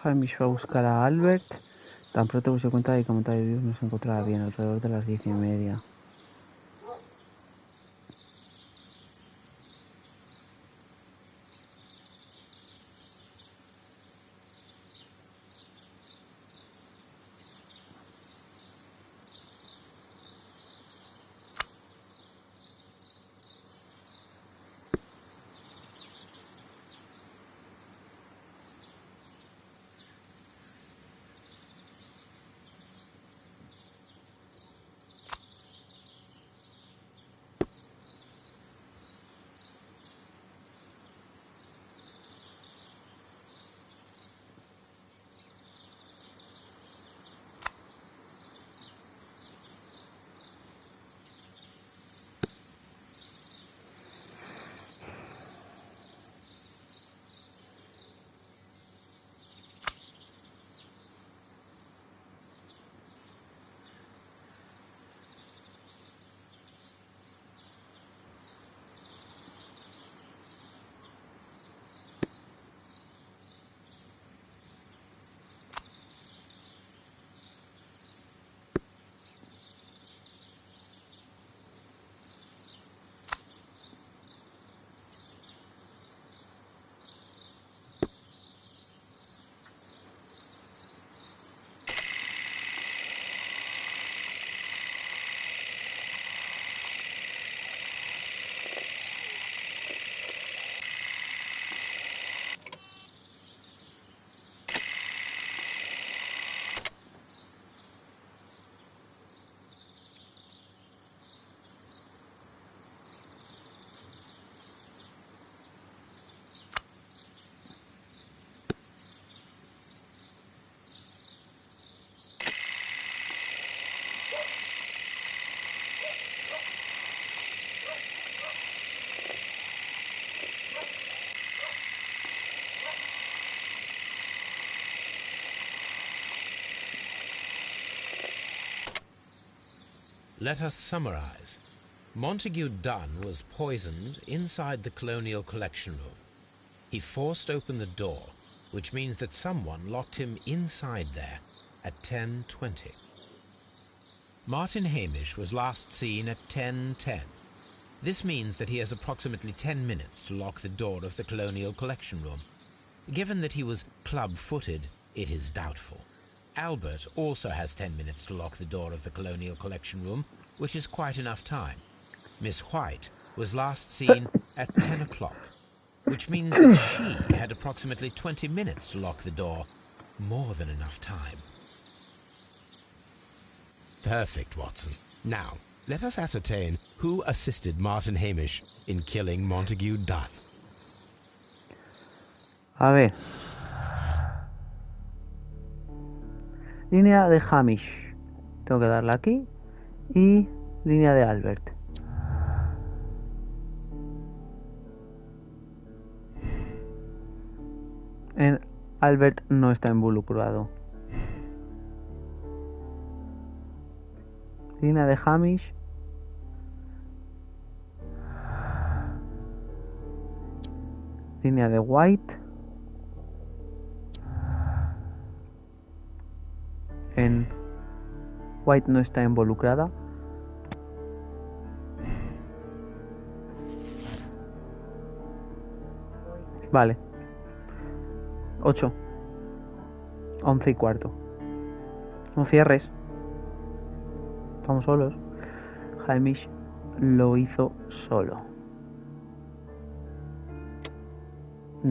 Hamish fue a buscar a Albert. Tan pronto se cuenta de que Montague Dios no se encontraba bien, alrededor de las 10:30. Let us summarize. Montague Dunn was poisoned inside the Colonial Collection Room. He forced open the door, which means that someone locked him inside there at 10:20. Martin Hamish was last seen at 10:10. This means that he has approximately 10 minutes to lock the door of the Colonial Collection Room. Given that he was club-footed, it is doubtful. Albert also has 10 minutes to lock the door of the Colonial Collection Room, which is quite enough time. Miss White was last seen at 10 o'clock, which means that she had approximately 20 minutes to lock the door. More than enough time. Perfect, Watson. Now, let us ascertain who assisted Martin Hamish in killing Montague Dunn. A ver. Línea de Hamish. Tengo que darle aquí. Y línea de Albert. Albert no está involucrado. Línea de Hamish. Línea de White. White no está involucrada. Vale. 8. 11:15. No cierres. Estamos solos. Hamish lo hizo solo.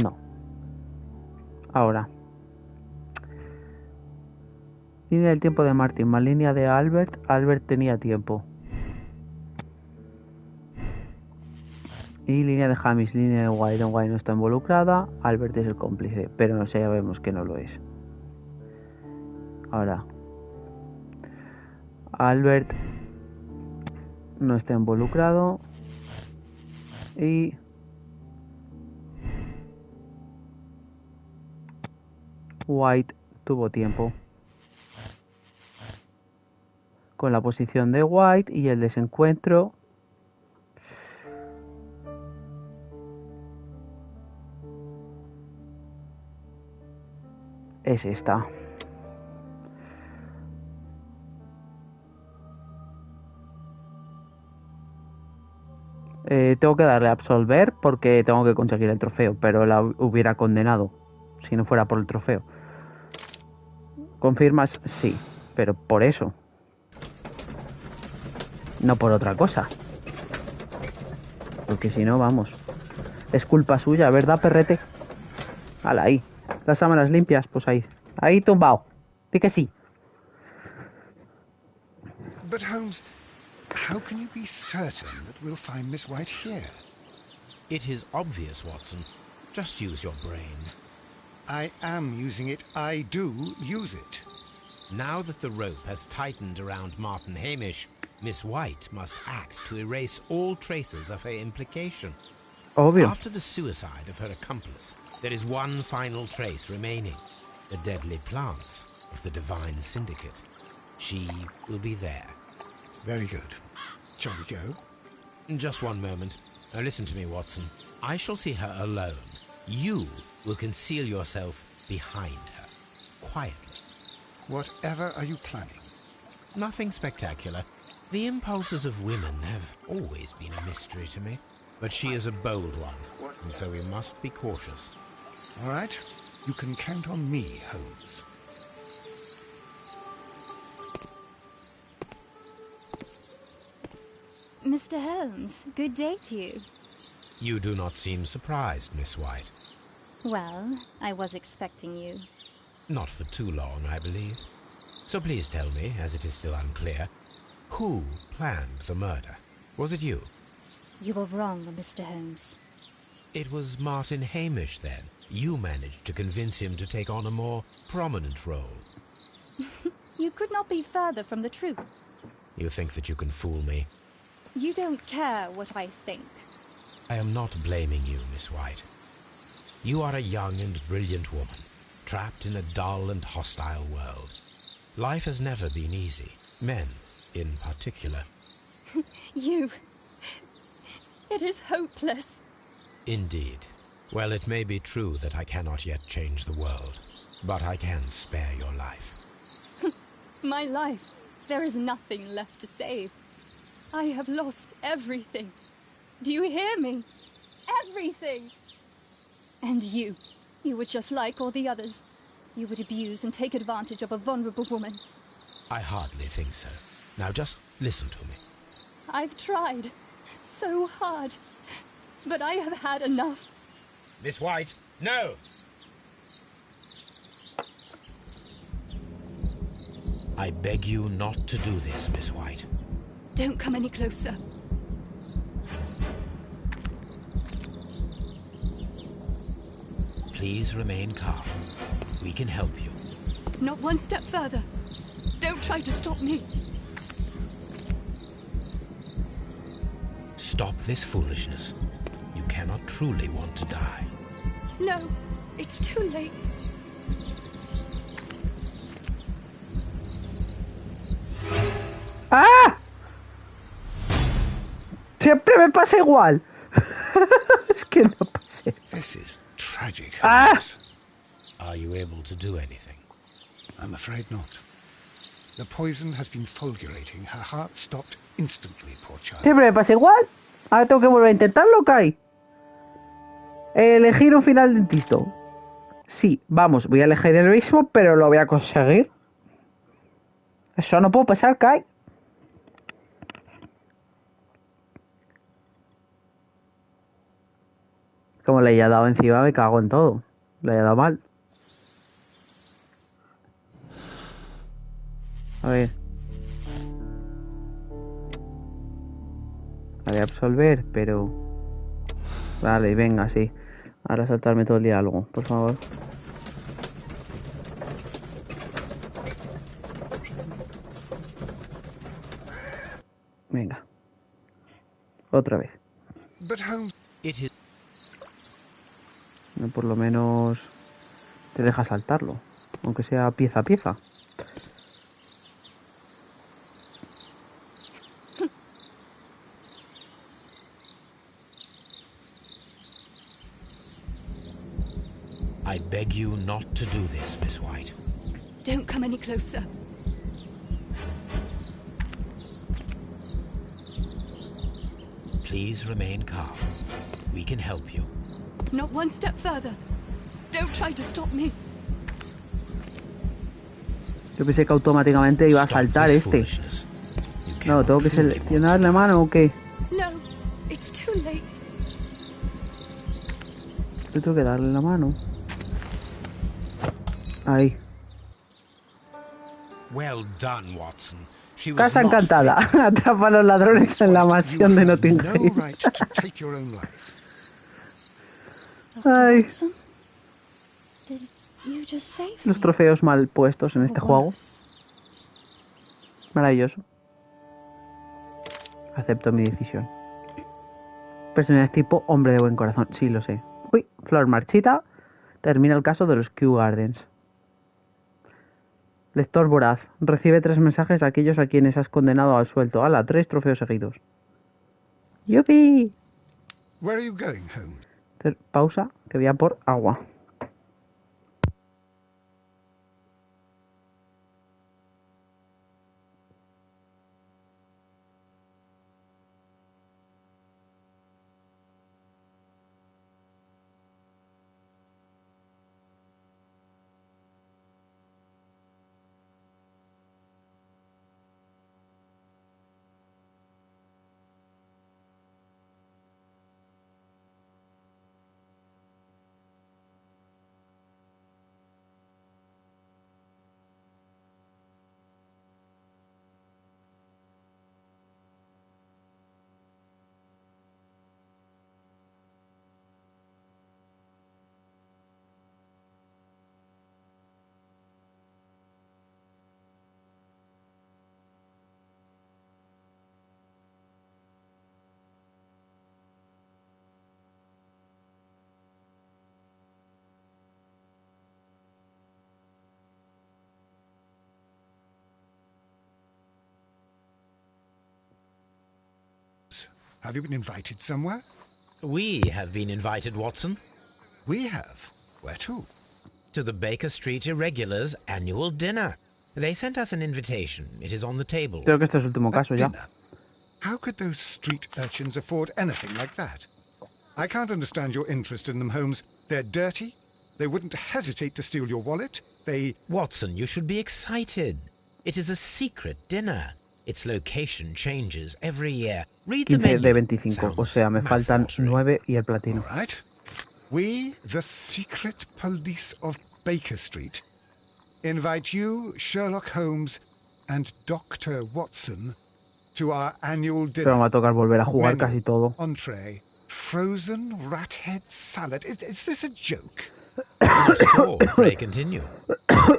No. Ahora. Línea del tiempo de Martin más línea de Albert. Albert tenía tiempo. Y línea de Hamish, línea de White. White no está involucrada. Albert es el cómplice, pero no sé, ya vemos que no lo es. Ahora. Albert no está involucrado. Y White tuvo tiempo. Con la posición de White y el desencuentro. es esta. Tengo que darle a absolver porque tengo que conseguir el trofeo, pero la hubiera condenado si no fuera por el trofeo. ¿Confirmas? Sí, pero por eso. No por otra cosa. Porque si no, vamos. Es culpa suya, ¿verdad, perrete? Hala, ahí. Las sábanas limpias, pues ahí. Ahí tumbado. Di que sí. But Holmes, how can you be certain that we'll find Miss White here? It is obvious, Watson. Just use your brain. I am using it. I do use it. Now that the rope has tightened around Martin Hamish, Miss White must act to erase all traces of her implication. Obvio. After the suicide of her accomplice, there is one final trace remaining. The deadly plants of the Divine Syndicate. She will be there. Very good. Shall we go? Just one moment. Now listen to me, Watson. I shall see her alone. You will conceal yourself behind her. Quietly. Whatever are you planning? Nothing spectacular. The impulses of women have always been a mystery to me. But she is a bold one, and so we must be cautious. All right. You can count on me, Holmes. Mr. Holmes, good day to you. You do not seem surprised, Miss White. Well, I was expecting you. Not for too long, I believe. So please tell me, as it is still unclear, who planned the murder? Was it you? You were wrong, Mr. Holmes. It was Martin Hamish, then. You managed to convince him to take on a more prominent role. You could not be further from the truth. You think that you can fool me? You don't care what I think. I am not blaming you, Miss White. You are a young and brilliant woman, trapped in a dull and hostile world. Life has never been easy, men in particular. You... It is hopeless. Indeed. Well, it may be true that I cannot yet change the world, but I can spare your life. My life. There is nothing left to save. I have lost everything. Do you hear me? Everything! And you were just like all the others. You would abuse and take advantage of a vulnerable woman. I hardly think so. Now just listen to me. I've tried so hard, but I have had enough. Miss White, no! I beg you not to do this, Miss White. Don't come any closer. Please remain calm. We can help you. Not one step further. Don't try to stop me. Stop this foolishness. You cannot truly want to die. No, it's too late. ¡Ah! Siempre me pasa igual. Es que no pasé. This is tragic, Ah! Holmes. Are you able to do anything? I'm afraid not. The poison has been fulgurating. Her heart stopped instantly, poor child. Siempre me pasa igual. Ahora tengo que volver a intentarlo, Kai. Elegir un final distinto. Sí, vamos, voy a elegir el mismo, pero lo voy a conseguir. Eso no puedo pasar, Kai. Como le haya dado encima, me cago en todo. Le haya dado mal. A ver. La voy a absolver, pero... Vale, venga, sí. Ahora saltarme todo el diálogo, por favor. Venga. Otra vez. But Holmes... It is... Por lo menos te deja saltarlo, aunque sea pieza a pieza. I beg you not to do this, Miss White. Don't come any closer. Please remain calm. We can help you. Not one step further. Don't try to stop me. Yo pensé que automáticamente iba a saltar este. No, ¿tengo que seleccionar la mano o qué? No, it's too late. Yo tengo que darle la mano. Ahí. Well done, Watson. She was Casa not encantada. fated. Atrapa a los ladrones en la mansión de Notting no Hill. right to take your own life. Dr. Ay. Watson? Did you just save Los me? trofeos mal puestos en este Or juego. worse? Maravilloso. Acepto mi decisión. Personalidad tipo hombre de buen corazón. Sí, lo sé. Uy, flor marchita. Termina el caso de los Kew Gardens. Lector voraz. Recibe 3 mensajes de aquellos a quienes has condenado al suelto. ¡Hala! 3 trofeos seguidos. ¡Yupi! Where are you going, Holmes? Pausa, que voy a por agua. Have you been invited somewhere? We have been invited, Watson, We have. Where to? to the Baker Street Irregulars' annual dinner. They sent us an invitation. It is on the table. Creo que este es el último caso ya. Dinner. How could those street urchins afford anything like that? I can't understand your interest in them, Holmes. They're dirty. They wouldn't hesitate to steal your wallet. They... Watson, you should be excited. It is a secret dinner. Its location changes every year. Read the 15 menu. de 25. O sea, me faltan Mouth-watering. 9 y el platino. All right. We, the secret police of Baker Street, invite you, Sherlock Holmes, and Dr. Watson to our annual dinner. Pero me va a tocar volver a jugar Menu, casi todo. Entree, frozen rat head salad. Is this a joke? Not at all. Pray continue.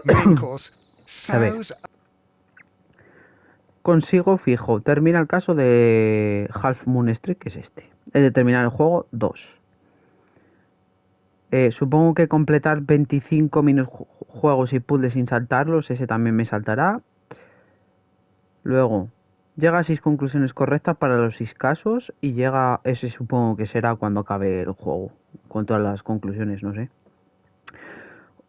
Main course, ver. sows. Consigo fijo. Termina el caso de Half Moon Street, que es este. El de terminar el juego, 2. Supongo que completar 25 minijuegos y puzzles sin saltarlos, ese también me saltará. Luego, llega a 6 conclusiones correctas para los 6 casos y llega, ese supongo que será cuando acabe el juego, con todas las conclusiones, no sé.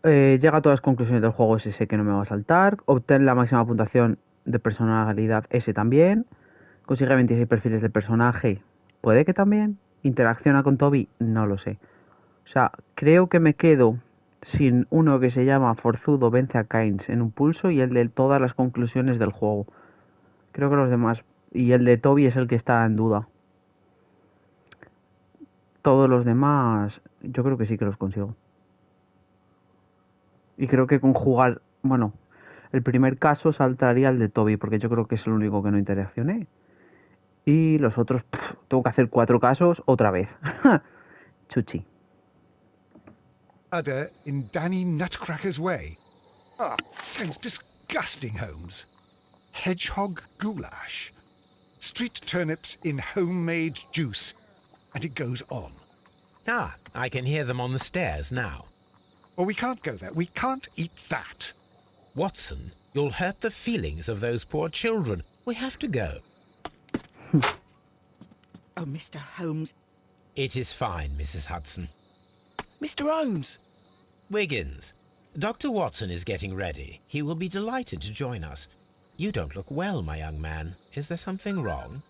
Llega a todas las conclusiones del juego, ese sé que no me va a saltar. Obtener la máxima puntuación de personalidad, ese también. Consigue 26 perfiles de personaje, puede que también. Interacciona con Toby, no lo sé. O sea, creo que me quedo sin uno que se llama Forzudo vence a Keynes en un pulso y el de todas las conclusiones del juego. Creo que los demás... Y el de Toby es el que está en duda. Todos los demás yo creo que sí que los consigo. Y creo que con jugar... Bueno, el primer caso saltaría el de Toby porque yo creo que es el único que no interaccioné. Y los otros... tengo que hacer 4 casos otra vez. Chuchi. Udder in Danny Nutcracker's way. Ah, sounds disgusting, Holmes. Hedgehog goulash. Street turnips in homemade juice. And it goes on. Ah, I can hear them on the stairs now. Well, we can't go there. We can't eat that. Watson, you'll hurt the feelings of those poor children. We have to go. Oh, Mr. Holmes. It is fine, Mrs. Hudson. Mr. Holmes! Wiggins, Dr. Watson is getting ready. He will be delighted to join us. You don't look well, my young man. Is there something wrong?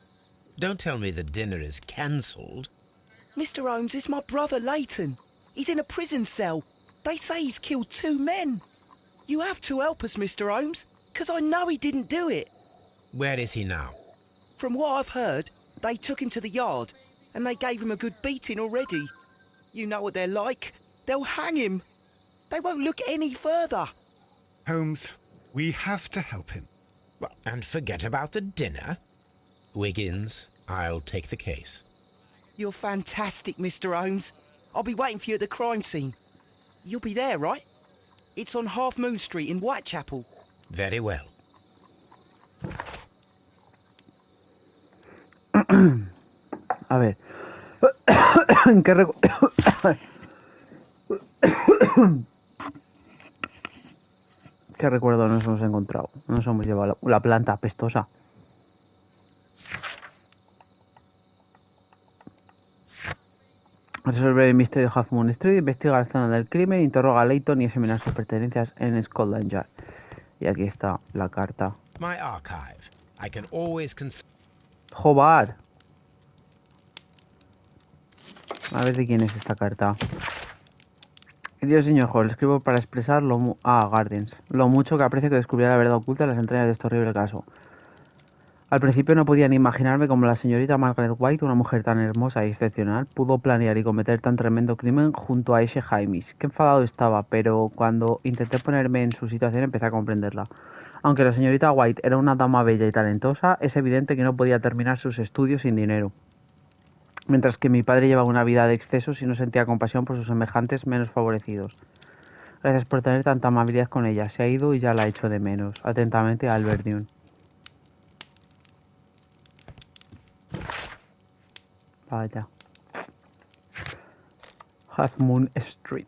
Don't tell me the dinner is cancelled. Mr. Holmes, it's my brother Leighton. He's in a prison cell. They say he's killed 2 men. You have to help us, Mr. Holmes, because I know he didn't do it. Where is he now? From what I've heard, they took him to the yard, and they gave him a good beating already. You know what they're like. They'll hang him. They won't look any further. Holmes, we have to help him. Well, and forget about the dinner. Wiggins, I'll take the case. You're fantastic, Mr. Holmes. I'll be waiting for you at the crime scene. You'll be there, right? It's on Half Moon Street in Whitechapel. Very well. A ver. ¿Qué recuerdo nos hemos encontrado? Nos hemos llevado la planta apestosa. Resolver el misterio de Half Moon Street, investiga la zona del crimen, interroga a Leighton y examinar sus pertenencias en Scotland Yard. Y aquí está la carta. My archive. I can always ¡Jobar! A ver de quién es esta carta. Querido señor Hall, escribo para expresar Gardens. Lo mucho que aprecio que descubriera la verdad oculta en las entrañas de este horrible caso. Al principio no podía ni imaginarme cómo la señorita Margaret White, una mujer tan hermosa y excepcional, pudo planear y cometer tan tremendo crimen junto a ese Hamish. Qué enfadado estaba, pero cuando intenté ponerme en su situación empecé a comprenderla. Aunque la señorita White era una dama bella y talentosa, es evidente que no podía terminar sus estudios sin dinero. Mientras que mi padre llevaba una vida de excesos y no sentía compasión por sus semejantes menos favorecidos. Gracias por tener tanta amabilidad con ella. Se ha ido y ya la echo de menos. Atentamente, Albert Dune. Vaya. Half Moon Street.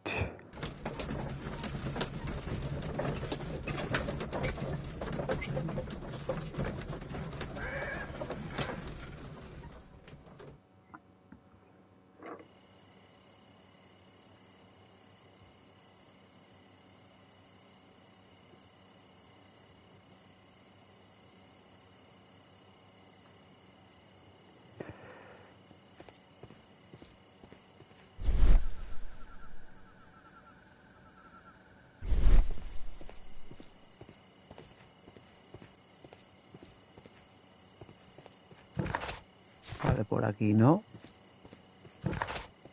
Vale, por aquí no.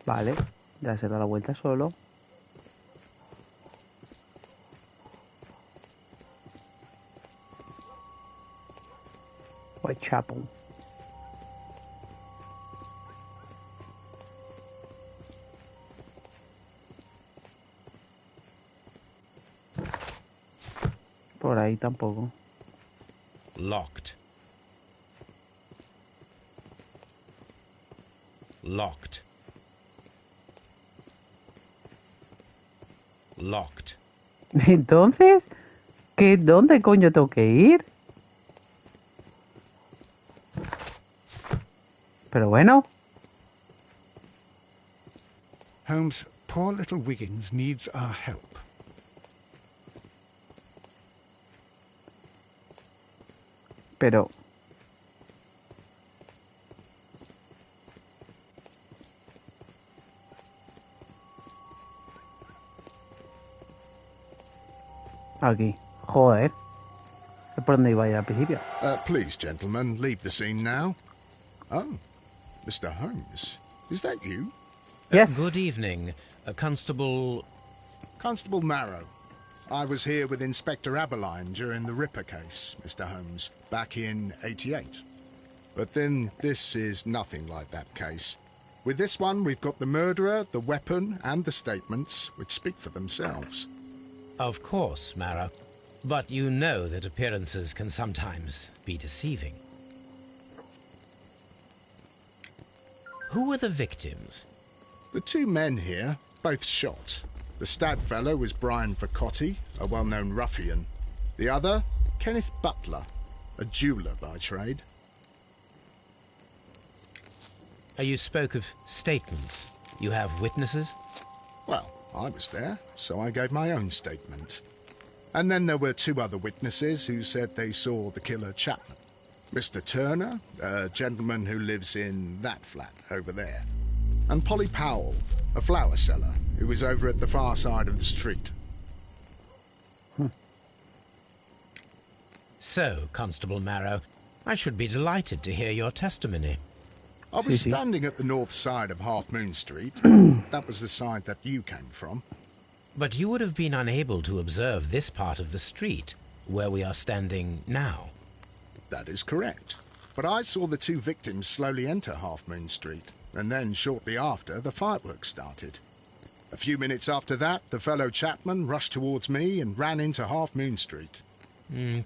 Vale, ya se da la vuelta solo. Whitechapel. Por ahí tampoco. Locked. Locked. Locked. Entonces, ¿dónde coño tengo que ir? Pero bueno. Holmes, poor little Wiggins needs our help. Pero... Aquí. Joder. ¿Es por dónde iba a ir al principio? Please, gentlemen, leave the scene now. Oh, Mr. Holmes, is that you? Yes. Good evening, Constable... Constable Marrow. I was here with Inspector Aberline during the Ripper case, Mr. Holmes, back in '88. But then this is nothing like that case. With this one, we've got the murderer, the weapon, and the statements, which speak for themselves. Of course, Marrow. But you know that appearances can sometimes be deceiving. Who were the victims? The 2 men here, both shot. The stabbed fellow was Brian Vercotti, a well-known ruffian. The other, Kenneth Butler, a jeweller by trade. You spoke of statements. You have witnesses? Well, I was there, so I gave my own statement. And then there were two other witnesses who said they saw the killer Chapman. Mr. Turner, a gentleman who lives in that flat over there. And Polly Powell, a flower seller, who was over at the far side of the street. So, Constable Marrow, I should be delighted to hear your testimony. I was standing at the north side of Half Moon Street. That was the side that you came from. But you would have been unable to observe this part of the street, where we are standing now. That is correct. But I saw the two victims slowly enter Half Moon Street, and then shortly after, the fireworks started. A few minutes after that, the fellow Chapman rushed towards me and ran into Half Moon Street.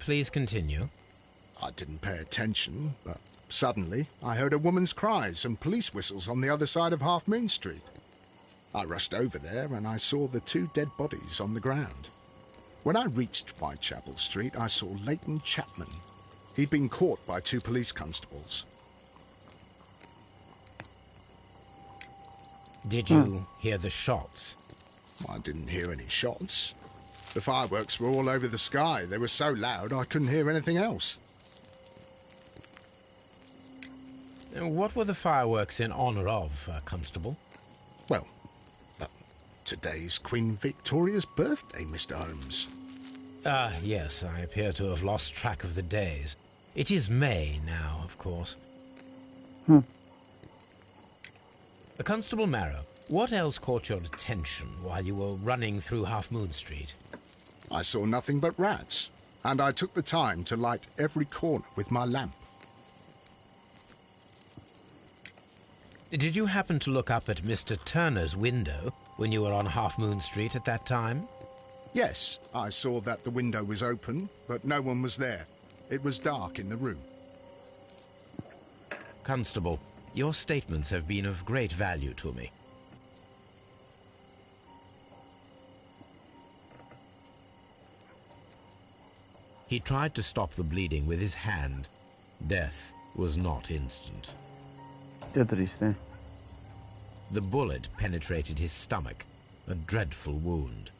Please continue. I didn't pay attention, but suddenly I heard a woman's cries and police whistles on the other side of Half Moon Street. I rushed over there and I saw the two dead bodies on the ground. When I reached Whitechapel Street, I saw Leighton Chapman. He'd been caught by two police constables. Did you hear the shots? I didn't hear any shots. The fireworks were all over the sky. They were so loud I couldn't hear anything else. What were the fireworks in honor of, Constable? Well, today's Queen Victoria's birthday, Mr. Holmes. Ah, yes, I appear to have lost track of the days. It is May now, of course. Constable Marrow, what else caught your attention while you were running through Half Moon Street? I saw nothing but rats, and I took the time to light every corner with my lamp. Did you happen to look up at Mr. Turner's window when you were on Half Moon Street at that time? Yes, I saw that the window was open, but no one was there. It was dark in the room. Constable, your statements have been of great value to me. He tried to stop the bleeding with his hand. Death was not instant. Qué triste. The bullet penetrated his stomach, a dreadful wound.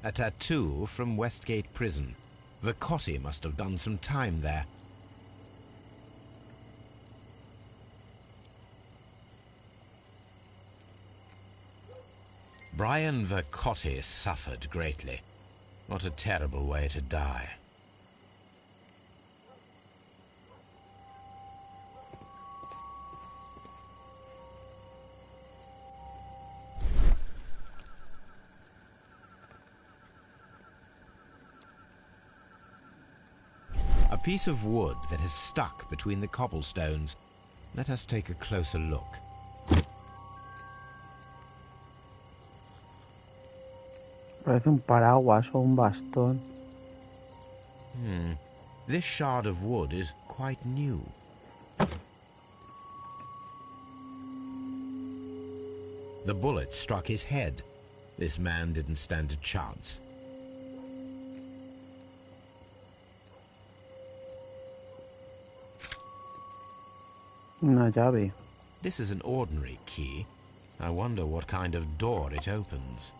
A tattoo from Westgate Prison. Vercotti must have done some time there. Brian Vercotti suffered greatly. What a terrible way to die. A piece of wood that has stuck between the cobblestones. Let us take a closer look. Parece un paraguas o un bastón. This shard of wood is quite new. The bullet struck his head. This man didn't stand a chance. Una llave. This is an ordinary key. I wonder what kind of door it opens.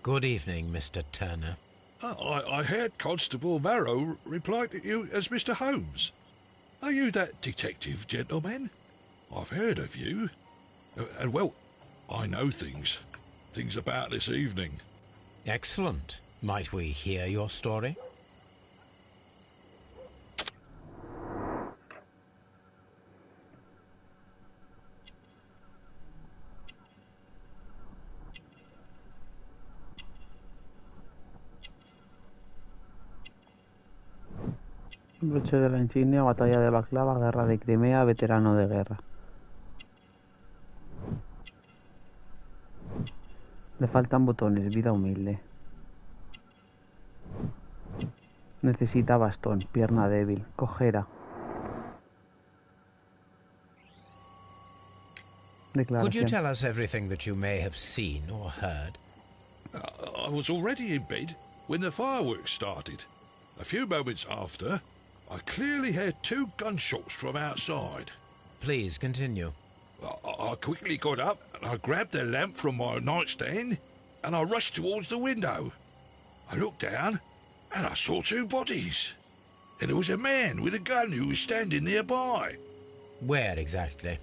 Good evening, Mr. Turner. I heard Constable Marrow reply to you as Mr. Holmes. Are you that detective gentleman? I've heard of you. And, well, I know things about this evening. Excellent. Might we hear your story? Broche de la insignia, batalla de Baklava, guerra de Crimea, veterano de guerra. Le faltan botones, vida humilde. Necesita bastón, pierna débil, cojera. Could you Declaración. tell us everything that you may have seen or heard? I was already in bed when the fireworks started. A few moments after, I clearly heard 2 gunshots from outside. Please continue. I quickly got up and I grabbed the lamp from my nightstand and I rushed towards the window. I looked down and I saw 2 bodies. And there was a man with a gun who was standing nearby. Where exactly?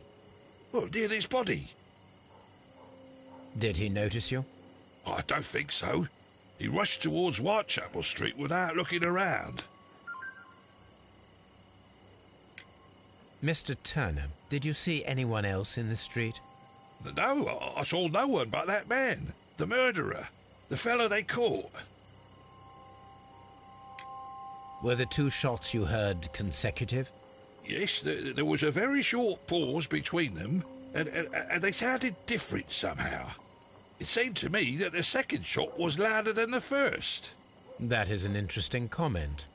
Well, near this body. Did he notice you? I don't think so. He rushed towards Whitechapel Street without looking around. Mr. Turner, did you see anyone else in the street? No, I saw no one but that man, the murderer, the fellow they caught. Were the 2 shots you heard consecutive? Yes, there was a very short pause between them, and they sounded different somehow. It seemed to me that the second shot was louder than the first. That is an interesting comment.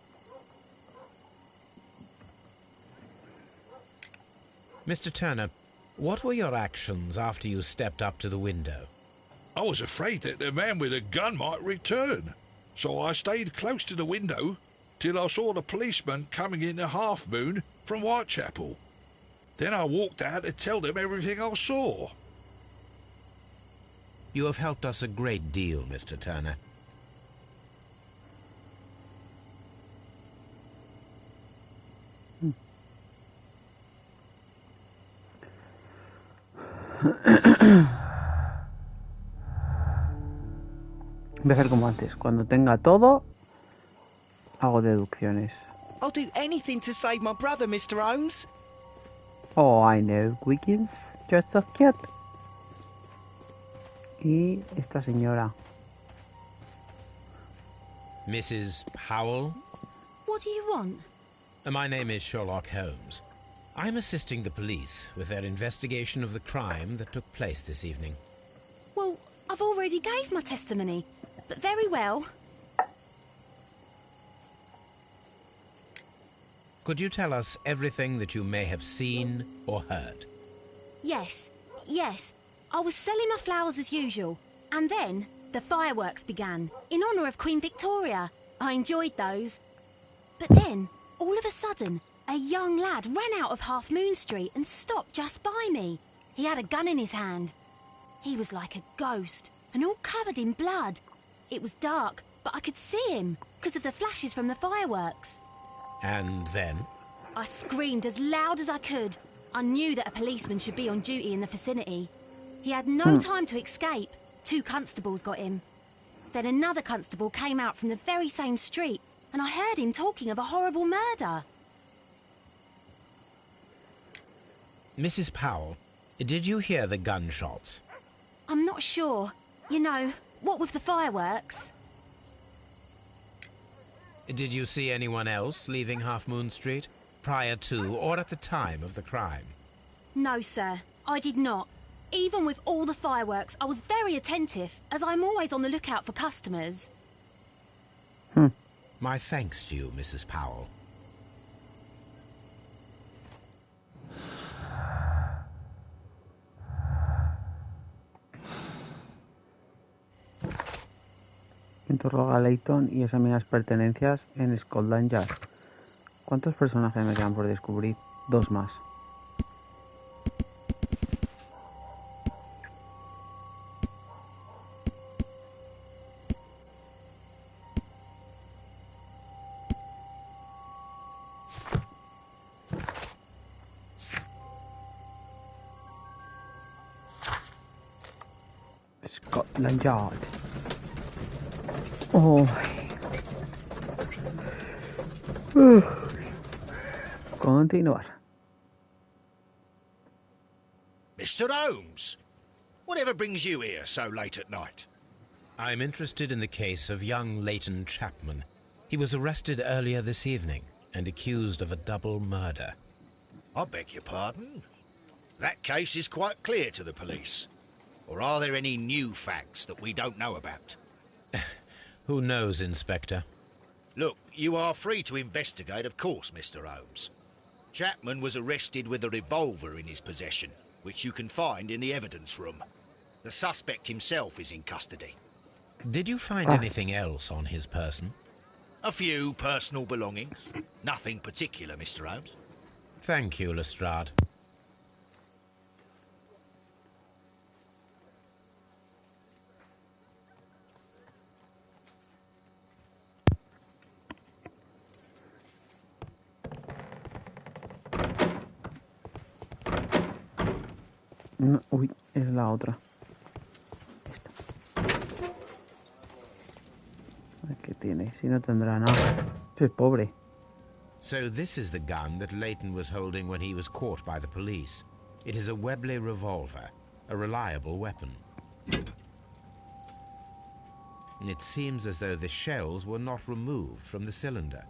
Mr. Turner, what were your actions after you stepped up to the window? I was afraid that the man with a gun might return, so I stayed close to the window till I saw the policeman coming in the Half Moon from Whitechapel. Then I walked out to tell them everything I saw. You have helped us a great deal, Mr. Turner. Voy a hacer como antes. Cuando tenga todo, hago deducciones. I'll do anything to save my brother, Mr. Holmes. Oh, I know, Wiggins. You're so cute. Y esta señora. Mrs. Powell? What do you want? My name is Sherlock Holmes. I'm assisting the police with their investigation of the crime that took place this evening. Well, I've already gave my testimony, but very well. Could you tell us everything that you may have seen or heard? Yes. I was selling my flowers as usual, and then the fireworks began, in honour of Queen Victoria. I enjoyed those. But then, all of a sudden, a young lad ran out of Half Moon Street and stopped just by me. He had a gun in his hand. He was like a ghost, and all covered in blood. It was dark, but I could see him, because of the flashes from the fireworks. And then? I screamed as loud as I could. I knew that a policeman should be on duty in the vicinity. He had no time to escape. 2 constables got him. Then another constable came out from the very same street, and I heard him talking of a horrible murder. Mrs. Powell, did you hear the gunshots? I'm not sure. You know, what with the fireworks? Did you see anyone else leaving Half Moon Street prior to or at the time of the crime? No, sir, I did not. Even with all the fireworks, I was very attentive, as I'm always on the lookout for customers. My thanks to you, Mrs. Powell. Interroga a Leighton y examina las pertenencias en Scotland Yard. ¿Cuántos personajes me quedan por descubrir? 2 más. Scotland Yard. Oh. Continuar. Mr. Holmes, whatever brings you here so late at night? I'm interested in the case of young Leighton Chapman. He was arrested earlier this evening and accused of a double murder. I beg your pardon? That case is quite clear to the police. Or are there any new facts that we don't know about? Who knows, Inspector? Look, you are free to investigate, of course, Mr. Holmes. Chapman was arrested with a revolver in his possession, which you can find in the evidence room. The suspect himself is in custody. Did you find anything else on his person? A few personal belongings. Nothing particular, Mr. Holmes. Thank you, Lestrade. No, uy, es la otra. Esta. ¿Qué tiene? Si no tendrá nada. Es pobre. So this is the gun that Leighton was holding when he was caught by the police. It is a Webley revolver, a reliable weapon. It seems as though the shells were not removed from the cylinder.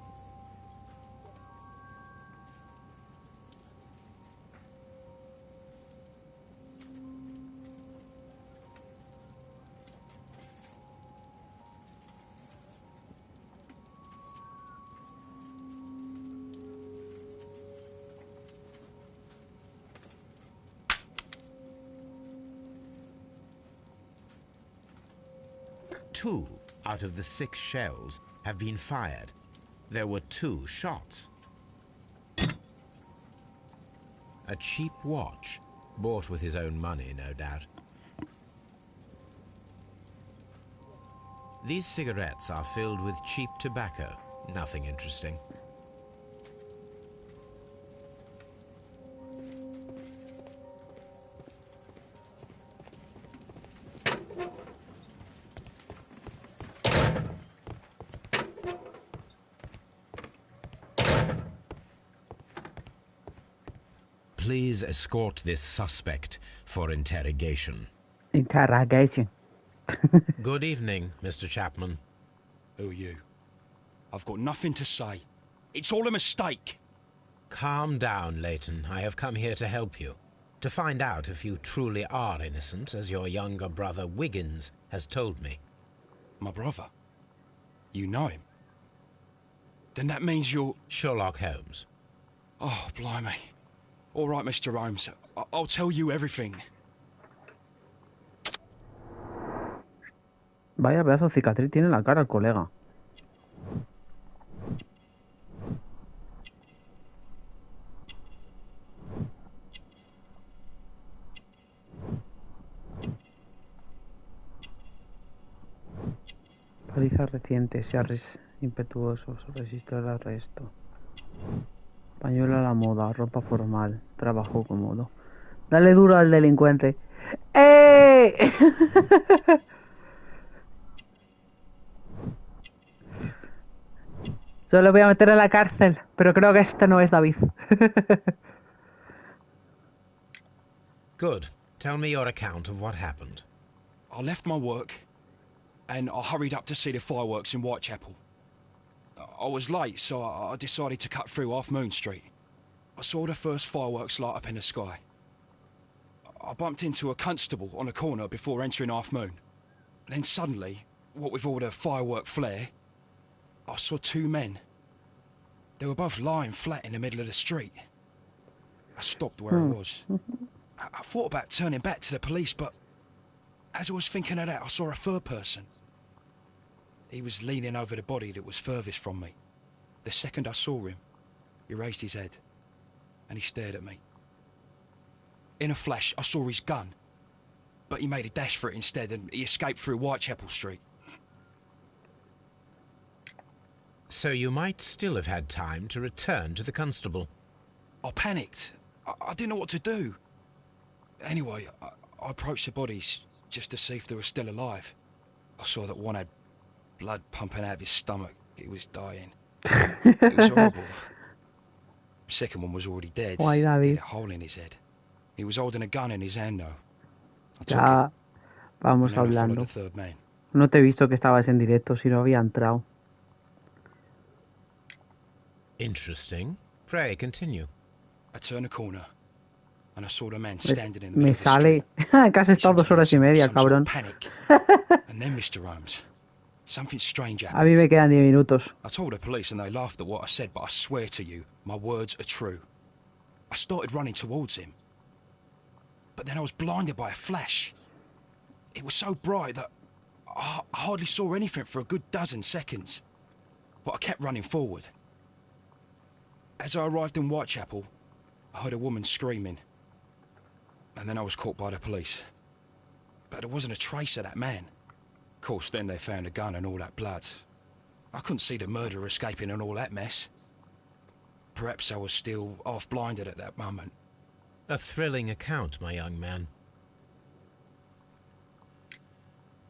Two out of the 6 shells have been fired. There were 2 shots. A cheap watch, bought with his own money, no doubt. These cigarettes are filled with cheap tobacco. Nothing interesting. Please escort this suspect for interrogation. Interrogation. Good evening, Mr. Chapman. Who are you? I've got nothing to say. It's all a mistake. Calm down, Leighton. I have come here to help you. To find out if you truly are innocent, as your younger brother Wiggins has told me. My brother? You know him? Then that means you're... Sherlock Holmes. Oh, blimey. All right, Mr. Holmes. I'll tell you everything. Vaya pedazo de cicatriz tiene en la cara el colega. Paliza reciente, impetuoso, resiste al arresto. Pañuelo a la moda, ropa formal, trabajo cómodo. Dale duro al delincuente. ¡Eh! Yo lo voy a meter en la cárcel, pero creo que este no es David. Good. Tell me your account of what happened. I left my work and I hurried up to see the fireworks in Whitechapel. I was late, so I decided to cut through Half Moon Street. I saw the first fireworks light up in the sky. I bumped into a constable on a corner before entering Half Moon. Then suddenly, what with all the firework flare, I saw 2 men. They were both lying flat in the middle of the street. I stopped where I was. I thought about turning back to the police, but as I was thinking of that, I saw a third person. He was leaning over the body that was furthest from me. The second I saw him, he raised his head and he stared at me. In a flash, I saw his gun, but he made a dash for it instead and he escaped through Whitechapel Street. So you might still have had time to return to the constable. I panicked. I didn't know what to do. Anyway, I approached the bodies just to see if they were still alive. I saw that one had blood pumping out of his stomach. He was dying. It was horrible. The second one was already dead. Why, He David? had a hole in his head. He was holding a gun in his hand, though. I took Ya it, vamos and then I followed hablando. the third man. No te he visto que estabas en directo, si no había entrado. Interesting. Pray, continue. I turned a corner, and I saw the man standing in the Me middle of the sale. street. Que has estado 2 horas y media, Some sort of cabrón. panic. And then, Mr. Holmes, Something strange A happened. mí me quedan 10 minutos. I told the police and they laughed at what I said, but I swear to you, my words are true. I started running towards him. But then I was blinded by a flash. It was so bright that I hardly saw anything for a good dozen seconds. But I kept running forward. As I arrived in Whitechapel, I heard a woman screaming. And then I was caught by the police. But there wasn't a trace of that man. Of course, then they found a gun and all that blood. I couldn't see the murderer escaping and all that mess. Perhaps I was still half-blinded at that moment. A thrilling account, my young man.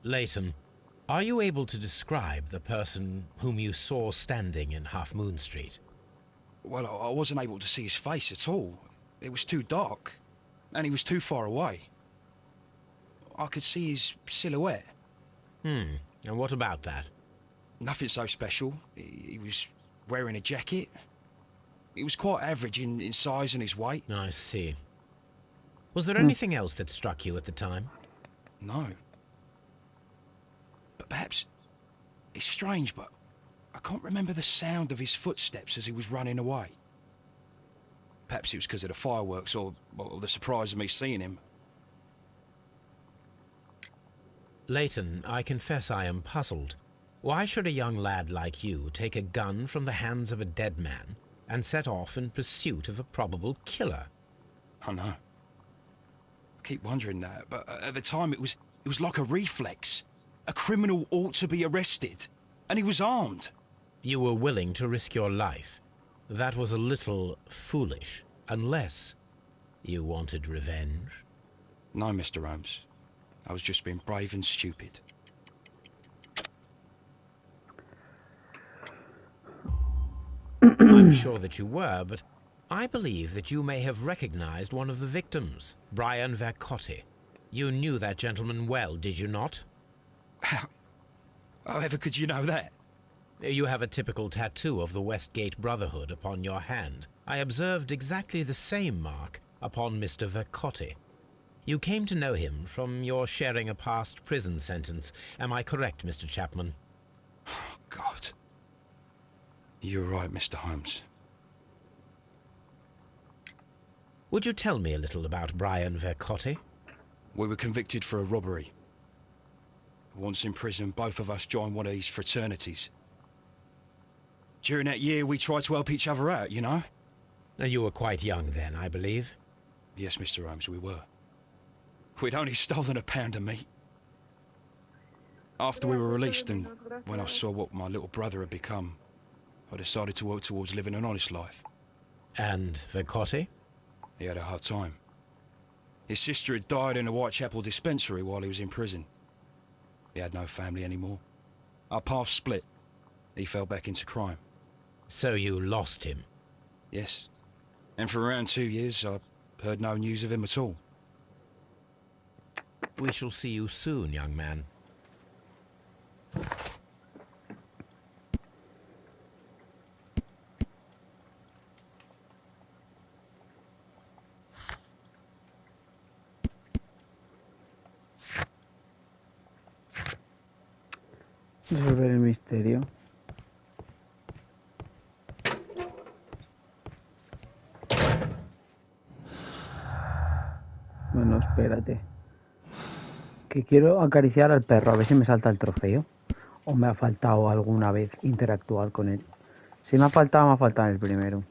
Leighton, are you able to describe the person whom you saw standing in Half Moon Street? Well, I wasn't able to see his face at all. It was too dark, and he was too far away. I could see his silhouette. And what about that? Nothing so special. He was wearing a jacket. He was quite average in size and his weight. I see. Was there anything else that struck you at the time? No. But perhaps... It's strange, but I can't remember the sound of his footsteps as he was running away. Perhaps it was because of the fireworks or the surprise of me seeing him. Leighton, I confess I am puzzled. Why should a young lad like you take a gun from the hands of a dead man and set off in pursuit of a probable killer? I know. I keep wondering that, but at the time it was like a reflex. A criminal ought to be arrested, and he was armed. You were willing to risk your life. That was a little foolish, unless you wanted revenge. No, Mr. Holmes. I was just being brave and stupid. I'm sure that you were, but I believe that you may have recognized one of the victims, Brian Vercotti. You knew that gentleman well, did you not? However could you know that? You have a typical tattoo of the Westgate Brotherhood upon your hand. I observed exactly the same mark upon Mr. Vercotti. You came to know him from your sharing a past prison sentence. Am I correct, Mr. Chapman? Oh, God. You're right, Mr. Holmes. Would you tell me a little about Brian Vercotti? We were convicted for a robbery. Once in prison, both of us joined one of these fraternities. During that year, we tried to help each other out, you know? You were quite young then, I believe. Yes, Mr. Holmes, we were. We'd only stolen a pound of meat. After we were released and when I saw what my little brother had become, I decided to work towards living an honest life. And Vercotti? He had a hard time. His sister had died in a Whitechapel dispensary while he was in prison. He had no family anymore. Our paths split. He fell back into crime. So you lost him? Yes. And for around 2 years, I heard no news of him at all. We shall see you soon, young man. Resolver el misterio. Bueno, espérate. Que quiero acariciar al perro, a ver si me salta el trofeo. O me ha faltado alguna vez interactuar con él. Si me ha faltado en el primero.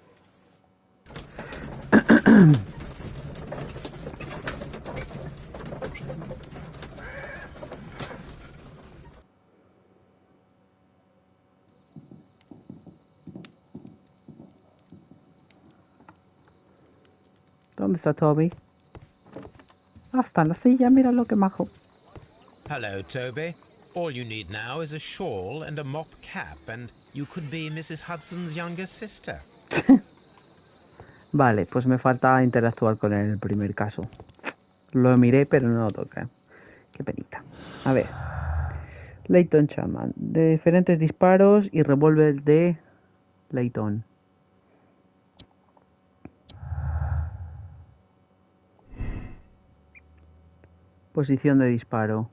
¿Dónde está Toby? Ah, está en la silla, mira lo que majo. Hello, Toby. All you need now is a shawl and a mop cap, and you could be Mrs. Hudson's younger sister. Vale, pues me falta interactuar con él en el primer caso. Lo miré, pero no lo toca. Qué penita. A ver. Leighton Chapman. De diferentes disparos y revólver de Leighton. Posición de disparo.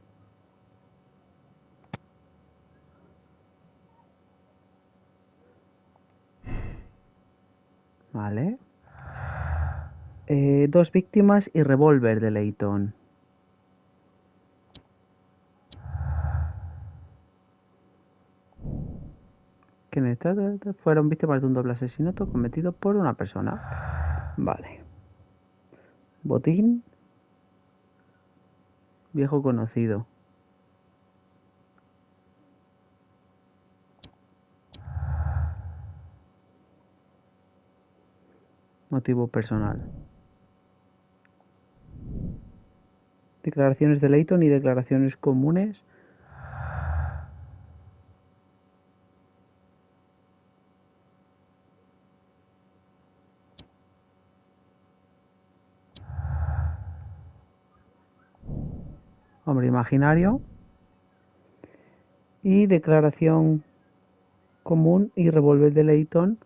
2 víctimas y revólver de Leighton. Que fueron víctimas de un doble asesinato cometido por una persona. Vale. Botín. Viejo conocido. Motivo personal. Declaraciones de Leighton y declaraciones comunes. Hombre imaginario. Y declaración común y revólver de Leighton.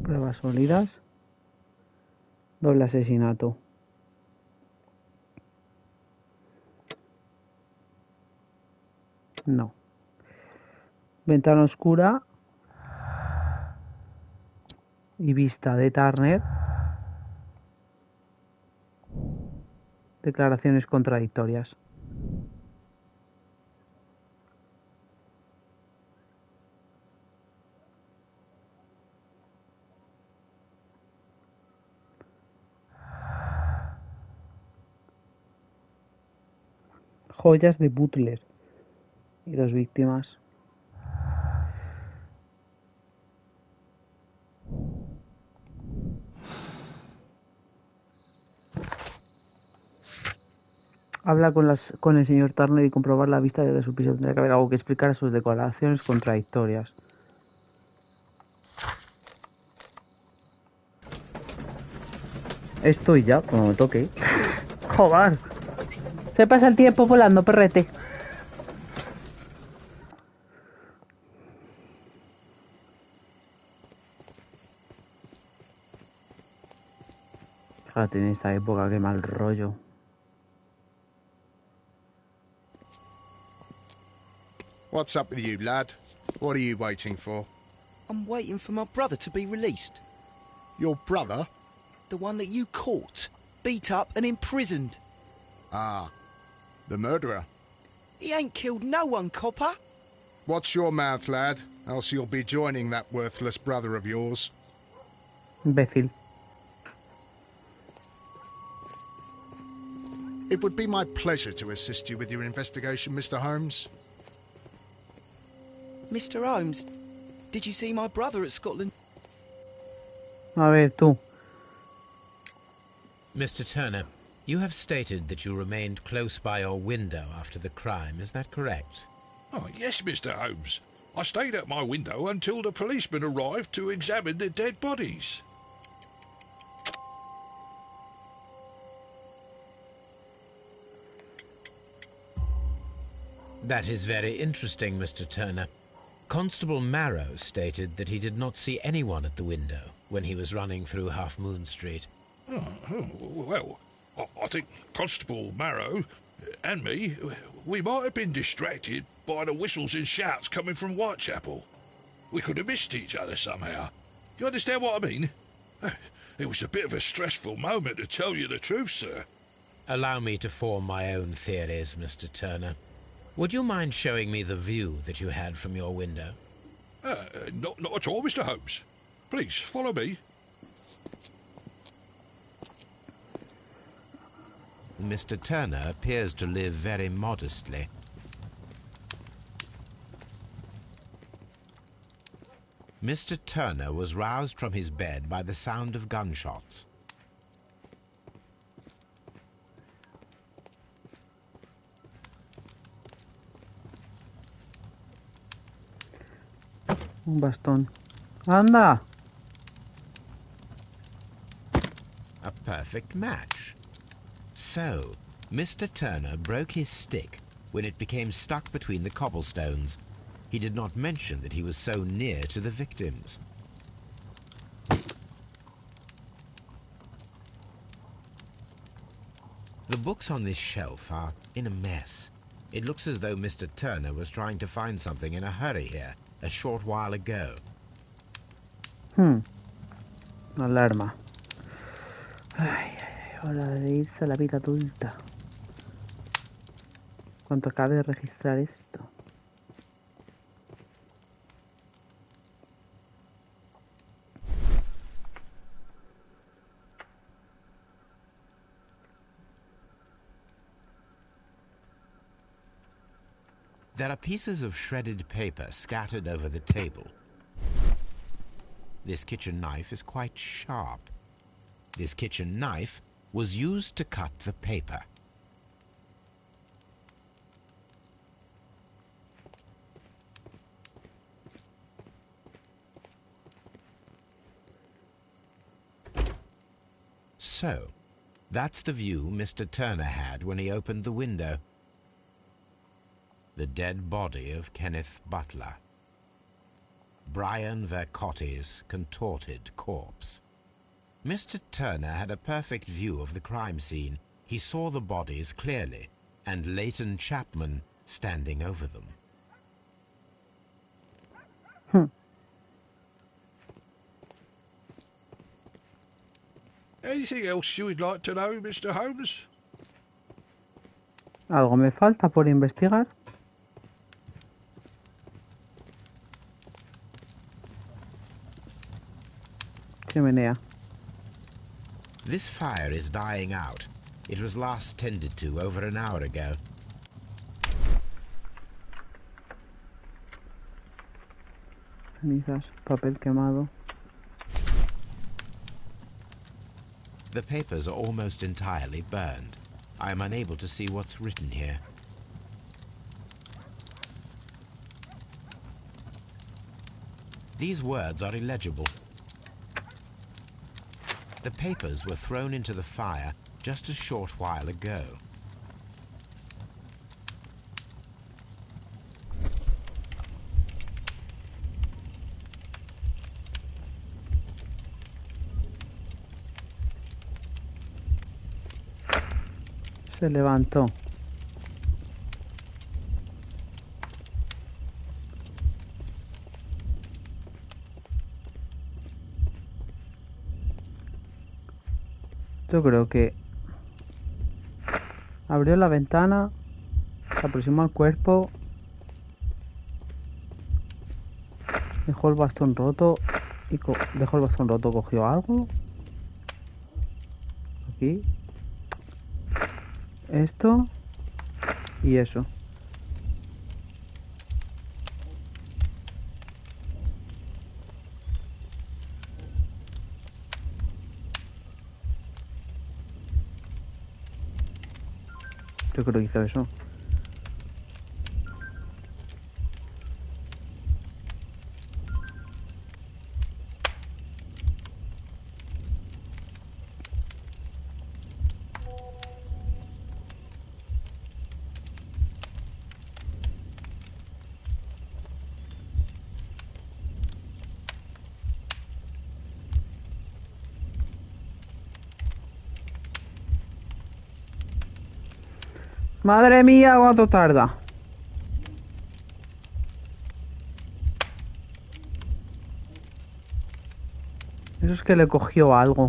Pruebas sólidas. Doble asesinato. No. Ventana oscura. Y vista de Turner. Declaraciones contradictorias. Joyas de Butler. Y 2 víctimas. Habla con el señor Turner y comprobar la vista de su piso. Tendría que haber algo que explicar a sus declaraciones contradictorias. Estoy ya, cuando me toque. Joder. Se pasa el tiempo volando, perrete. Fíjate, en esta época, qué mal rollo. What's up with you, lad? What are you waiting for? I'm waiting for my brother to be released. Your brother? The one that you caught, beat up and imprisoned. Ah, the murderer. He ain't killed no one, copper. Watch your mouth, lad, else you'll be joining that worthless brother of yours. Imbécil. It would be my pleasure to assist you with your investigation, Mr. Holmes. Mr. Holmes, did you see my brother at Scotland? A ver, tú. Mr. Turner, you have stated that you remained close by your window after the crime. Is that correct? Oh, yes, Mr. Holmes. I stayed at my window until the policeman arrived to examine the dead bodies. That is very interesting, Mr. Turner. Constable Marrow stated that he did not see anyone at the window when he was running through Half Moon Street. Well, I think Constable Marrow and me, we might have been distracted by the whistles and shouts coming from Whitechapel. We could have missed each other somehow. You understand what I mean? It was a bit of a stressful moment, to tell you the truth, sir. Allow me to form my own theories, Mr. Turner. Would you mind showing me the view that you had from your window? Not at all, Mr. Holmes. Please, follow me. Mr. Turner appears to live very modestly. Mr. Turner was roused from his bed by the sound of gunshots. Un bastón. ¡Anda! A perfect match. So, Mr. Turner broke his stick when it became stuck between the cobblestones. He did not mention that he was so near to the victims. The books on this shelf are in a mess. It looks as though Mr. Turner was trying to find something in a hurry here a short while ago. Alarma. Ay, hora de irse a la vida adulta. Cuando acabe de registrar esto. There are pieces of shredded paper scattered over the table. This kitchen knife is quite sharp. This kitchen knife was used to cut the paper. So, that's the view Mr. Turner had when he opened the window. The dead body of Kenneth Butler. Brian Vercotti's contorted corpse. Mr. Turner had a perfect view of the crime scene. He saw the bodies clearly, and Leighton Chapman standing over them. Anything else you would like to know, Mr. Holmes? ¿Algo me falta por investigar? Chimenea. This fire is dying out. It was last tended to over an hour ago. Cenizas, papel quemado. The papers are almost entirely burned. I am unable to see what's written here. These words are illegible. The papers were thrown into the fire just a short while ago. Se levantó. Yo creo que abrió la ventana, se aproximó al cuerpo, dejó el bastón roto y cogió algo. Aquí. Esto y eso. Yo creo que hizo eso. Madre mía, cuánto tarda. Eso es que le cogió algo.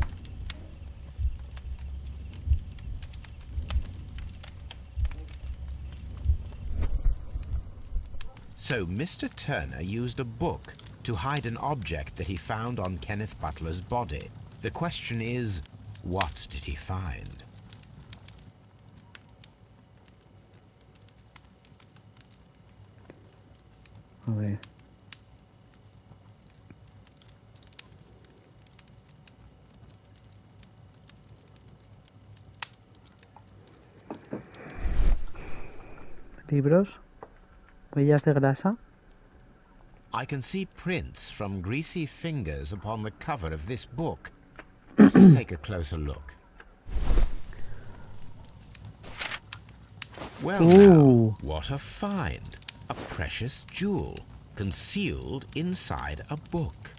So Mr. Turner used a book to hide an object that he found on Kenneth Butler's body. The question is, what did he find? A ver. Libros. Huellas de grasa. I can see prints from greasy fingers upon the cover of this book. Let's take a closer look. Well now, what a find. A precious jewel concealed inside a book.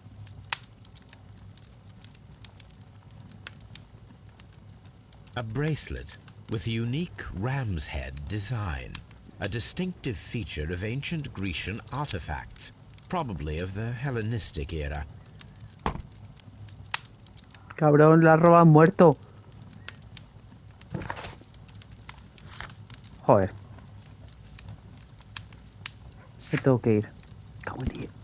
A bracelet with a unique ram's head design. a distinctive feature of ancient Grecian artifacts, probably of the Hellenistic era. Cabrón, la roban muerto. Joder. Me tengo que ir. Cago en 10.